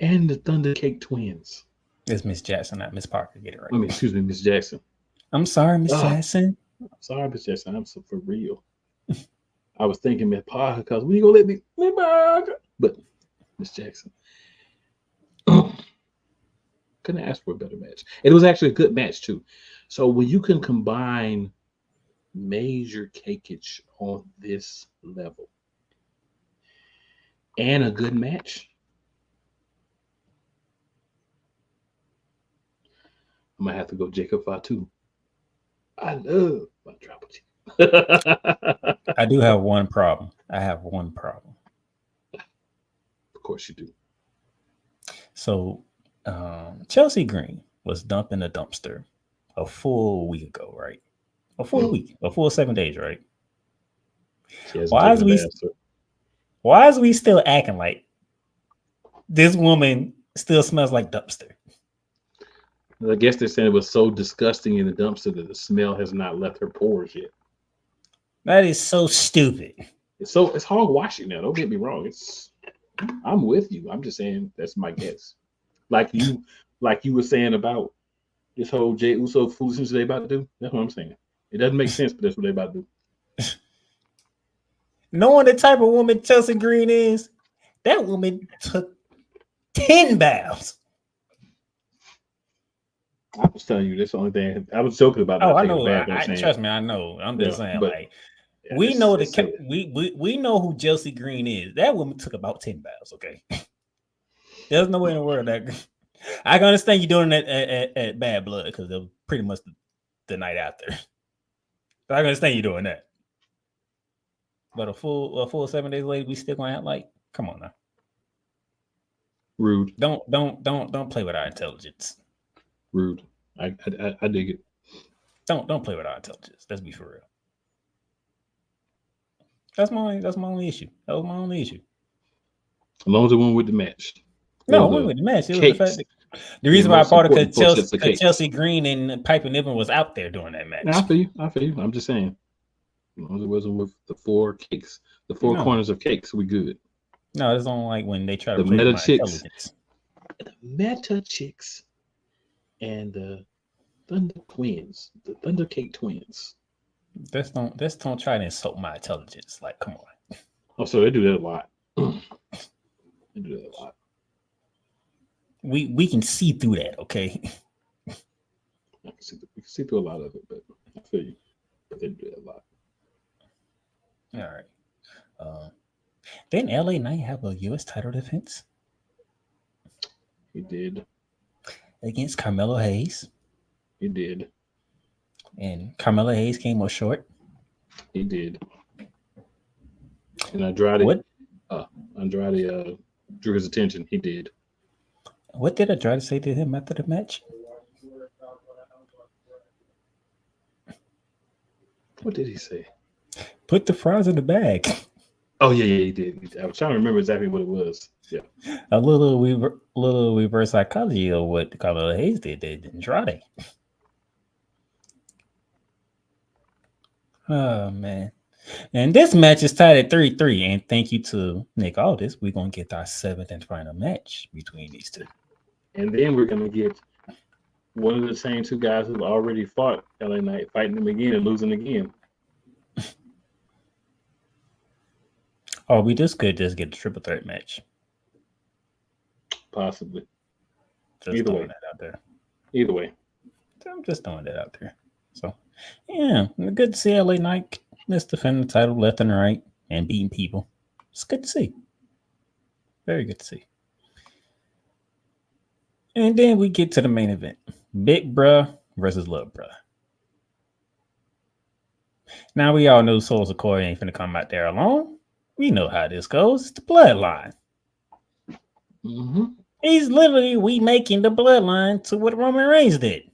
And the Thunder Cake Twins. It's Miss Jackson, not Miss Parker. Get it right. I mean, excuse me, Miss Jackson. I'm sorry, Miss Jackson. I'm sorry, Miss Jackson. I'm so for real. I was thinking Miss Parker because when you gonna let me Miss Parker? But Miss Jackson. Couldn't ask for a better match. And it was actually a good match too. So when you can combine major cakeage on this level and a good match, I'm gonna have to go Jacob Fatu. I love my Tribal Chief. I do have one problem. I have one problem. Of course you do. So Chelsea Green was dumped in a dumpster a full week ago, right? A full week, a full 7 days, right? Why is we still acting like this woman still smells like dumpster? I guess they're saying it was so disgusting in the dumpster that the smell has not left her pores yet. That is so stupid. It's hog washing now. Don't get me wrong. I'm with you. I'm just saying that's my guess. Like you were saying about this whole Jey Uso foolishness they about to do. That's what I'm saying. It doesn't make sense, but that's what they about to do. Knowing the type of woman Chelsea Green is, that woman took 10 baths. I was telling you, that's the only thing I was joking about. Oh, I know. Trust me, I know. I'm just saying, but like, we know we know who Chelsea Green is. That woman took about 10 baths. Okay, there's no way in the world that I can understand you doing that at Bad Blood because it was pretty much the night after. I can understand you doing that, but a full 7 days later, we still gonna act like, come on now, rude. Don't play with our intelligence. Rude. I dig it. Don't play with our intelligence. Let's be for real. That's my only issue. That was my only issue. As long as it went with the match. No, it went with the match. It was the fact that the reason why I bought it because Chelsea Green and Piper Niven was out there during that match. I feel you. I'm just saying. As long as it wasn't with the 4 cakes, the 4 corners of cakes, we good. No, it's only like when they try to play with my intelligence. The Meta Chicks. And the Thunder Twins, the Thunder Cake Twins. Just don't try to insult my intelligence. Like, come on. Oh, so they do that a lot. They do that a lot. We can see through that, okay? We can see through a lot of it, but I feel you. But they do that a lot. All right. Didn't LA Knight have a U.S. title defense? He did. Against Carmelo Hayes. He did. And Carmelo Hayes came up short. He did. And Andrade drew his attention. He did. What did Andrade say to him after the match? What did he say? Put the fries in the bag. Oh yeah, he did. I was trying to remember exactly what it was. Yeah, a little reverse psychology of what Carmelo Hayes did to Andrade. Oh man. And this match is tied at 3-3. And thank you to Nick Aldis. We're gonna get our 7th and final match between these two. And then we're gonna get one of the same two guys who've already fought LA Knight fighting them again and losing again. Oh, we just could just get a triple threat match. Possibly. Just Either throwing way. that out there. Either way. I'm just throwing that out there. So, yeah, good to see LA Knight just defending the title left and right and beating people. It's good to see. Very good to see. And then we get to the main event. Big Bruh versus Little Bruh. Now we all know Soul Sequoia ain't finna come out there alone. We know how this goes. It's the bloodline. Mm-hmm. He's literally remaking the bloodline to what Roman Reigns did.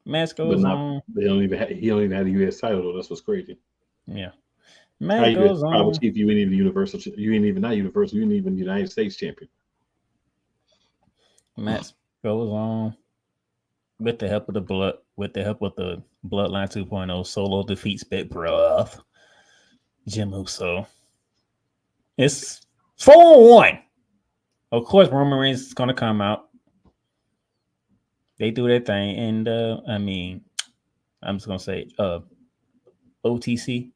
Match goes on. He don't even have the U.S. title though. That's what's crazy. Yeah. Match goes on. Chief, you ain't even Universal. You ain't even not Universal. You ain't even United States champion. Match goes on. With the help of the Bloodline 2.0, Solo defeats Big Bruh. Jim Uso. It's 4-1. Of course, Roman Reigns is gonna come out. They do their thing, and I'm just gonna say, OTC.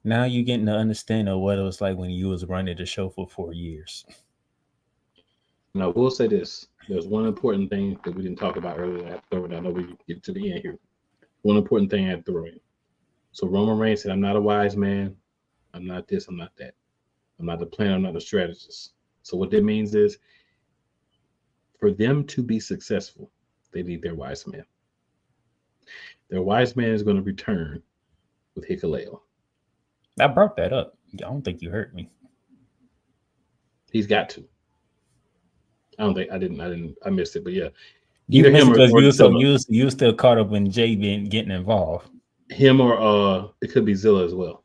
Now you're getting to understand of what it was like when you was running the show for 4 years. Now, we'll say this. There's one important thing that we didn't talk about earlier. I have to throw it. I know we get to the end here. One important thing I have to throw in. So Roman Reigns said, I'm not a wise man. I'm not this. I'm not that. I'm not the planner. I'm not the strategist. So what that means is for them to be successful, they need their wise man. Their wise man is going to return with Hikuleo. I brought that up. I don't think you heard me. He's got to. I don't think I didn't. I missed it, but yeah. You missed it because you still caught up when Jay been getting involved. Him or it could be Zilla as well.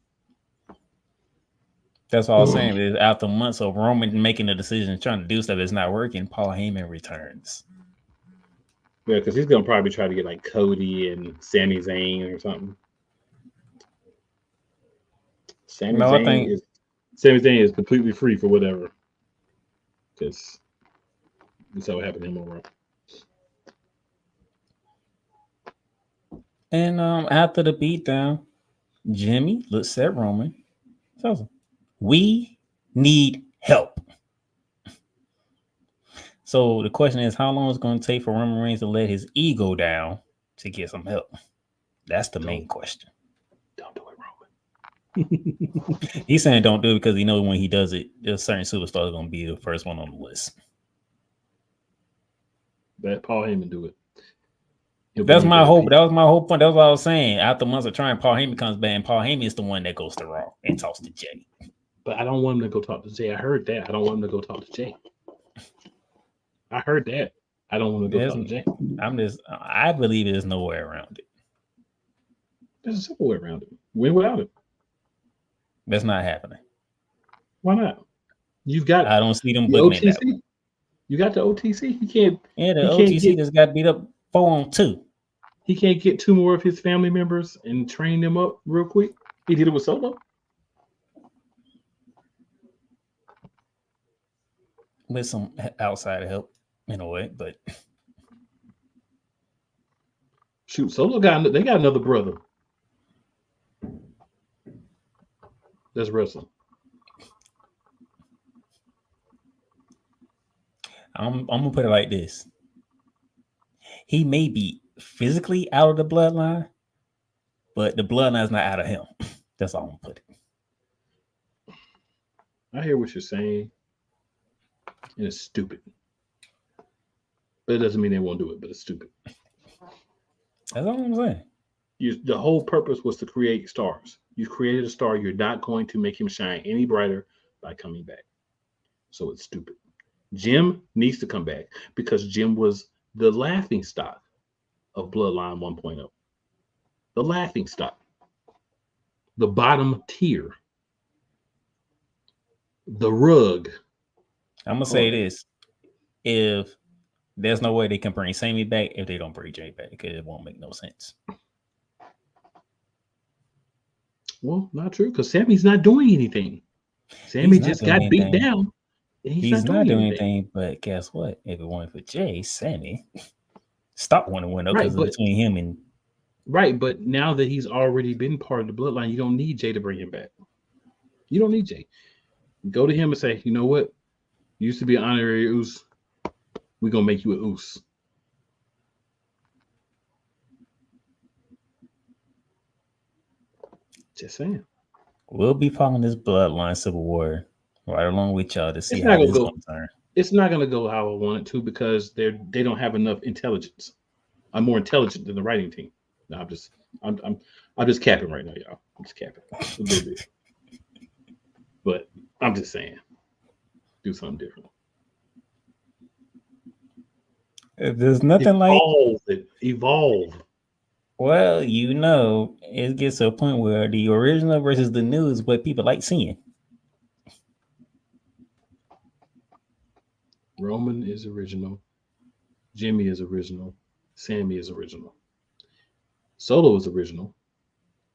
That's all I'm saying. Is after months of Roman making the decision, trying to do stuff that's not working, Paul Heyman returns. Yeah, because he's gonna probably try to get like Cody and Sami Zayn or something. Sami Zayn is completely free for whatever. Because that's what happened to him over. And after the beatdown, Jimmy looks at Roman, tells him, "We need help." So the question is, how long is it going to take for Roman Reigns to let his ego down to get some help? That's the main question. Don't do it, Roman. He's saying don't do it because he knows when he does it, there's certain superstars going to be the first one on the list. Let Paul Heyman do it. That's my hope. That was my whole point. That's what I was saying. After months of trying, Paul Heyman comes back, and Paul Heyman is the one that goes to Raw and talks to Jay. But I don't want him to go talk to Jay. I heard that. I don't want him to go talk to Jay. I heard that. I don't want to go talk to Jay. I believe there's no way around it. There's a simple way around it. Win without it. That's not happening. Why not? You've got. I don't see them booking it that way. You got the OTC. He can't. Yeah, the OTC just got beat up 4-2. He can't get 2 more of his family members and train them up real quick. He did it with Solo. With some outside help, in a way, but shoot, Solo they got another brother that's wrestling. I'm gonna put it like this: he may be physically out of the bloodline, but the bloodline's not out of him. That's all I'm gonna put it. I hear what you're saying, and it's stupid. But it doesn't mean they won't do it, but it's stupid. That's all I'm saying. The whole purpose was to create stars. You created a star. You're not going to make him shine any brighter by coming back. So it's stupid. Jim needs to come back because Jim was the laughing stock of Bloodline 1.0. The laughing stock. The bottom tier. The rug. I'm gonna say this: if there's no way they can bring Sammy back if they don't bring Jay back, because it won't make no sense. Well, not true, because Sammy's not doing anything. Sammy just got beat down. He's not doing anything, but guess what? If it weren't for Jay, Sammy stopped wanting to win up because between him and right. But now that he's already been part of the bloodline, you don't need Jay to bring him back. You don't need Jay. Go to him and say, you know what? You used to be an honorary Oos. We're gonna make you an Oos. Just saying. We'll be following this bloodline civil war right along with y'all to see how this comes turn. It's not gonna go how I want it to because they don't have enough intelligence. I'm more intelligent than the writing team. No, I'm just capping right now, y'all. I'm just capping a little bit. But I'm just saying, do something different. There's nothing evolve. Well, it gets to a point where the original versus the new is what people like seeing. Roman is original. Jimmy is original. Sammy is original. Solo is original.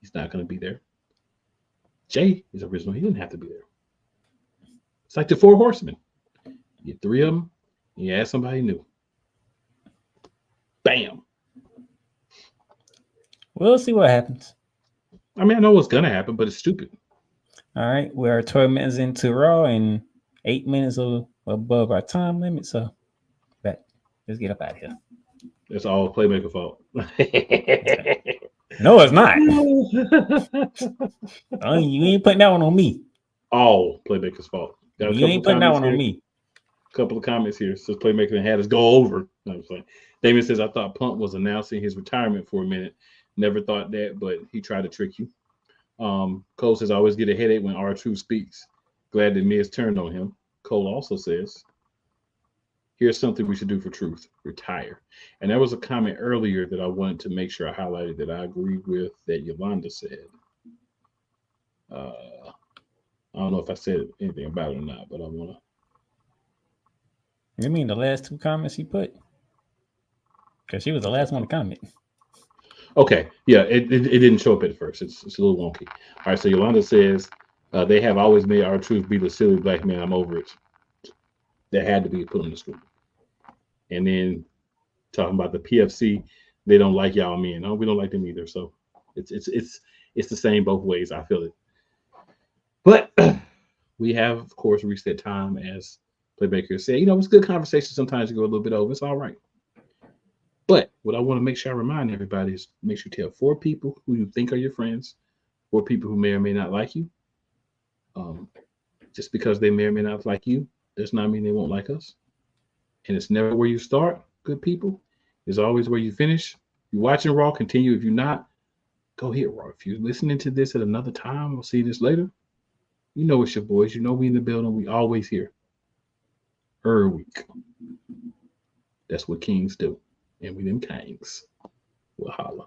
He's not going to be there. Jay is original. He didn't have to be there. It's like the Four Horsemen. You get 3 of them, and you add somebody new. Bam. We'll see what happens. I mean, I know what's going to happen, but it's stupid. All right. We're 12 minutes into Raw and 8 minutes above our time limit. So, let's get up out of here. It's all Playmaker fault. No, it's not. You ain't putting that one on me. All Playmaker's fault. You ain't putting that one on me. A couple of comments here. Says Playmaker had us go over. No, I'm saying. Damon says, I thought Punk was announcing his retirement for a minute. Never thought that, but he tried to trick you. Cole says, I always get a headache when R2 speaks. Glad that Miz turned on him. Cole also says, here's something we should do for truth. Retire. And there was a comment earlier that I wanted to make sure I highlighted that I agree with that Yolanda said. I don't know if I said anything about it or not, but I want to. You mean the last 2 comments he put? Because she was the last one to comment. Okay. Yeah, it didn't show up at first. It's a little wonky. All right, so Yolanda says, they have always made R-Truth be the silly black man. I'm over it. That had to be put on the screen. And then talking about the PFC, they don't like y'all men. No, we don't like them either. So it's the same both ways. I feel it. But we have, of course, reached that time, as Playmaker said. It's good conversation. Sometimes you go a little bit over. It's all right. But what I want to make sure I remind everybody is make sure you tell 4 people who you think are your friends, 4 people who may or may not like you. Just because they may or may not like you does not mean they won't like us. And it's never where you start, good people. It's always where you finish. If you're watching Raw, continue. If you're not, go hit Raw. If you're listening to this at another time, we'll see this later. You know it's your boys. You know we in the building. We always here. Every week. That's what kings do. And we them kings. We'll holla.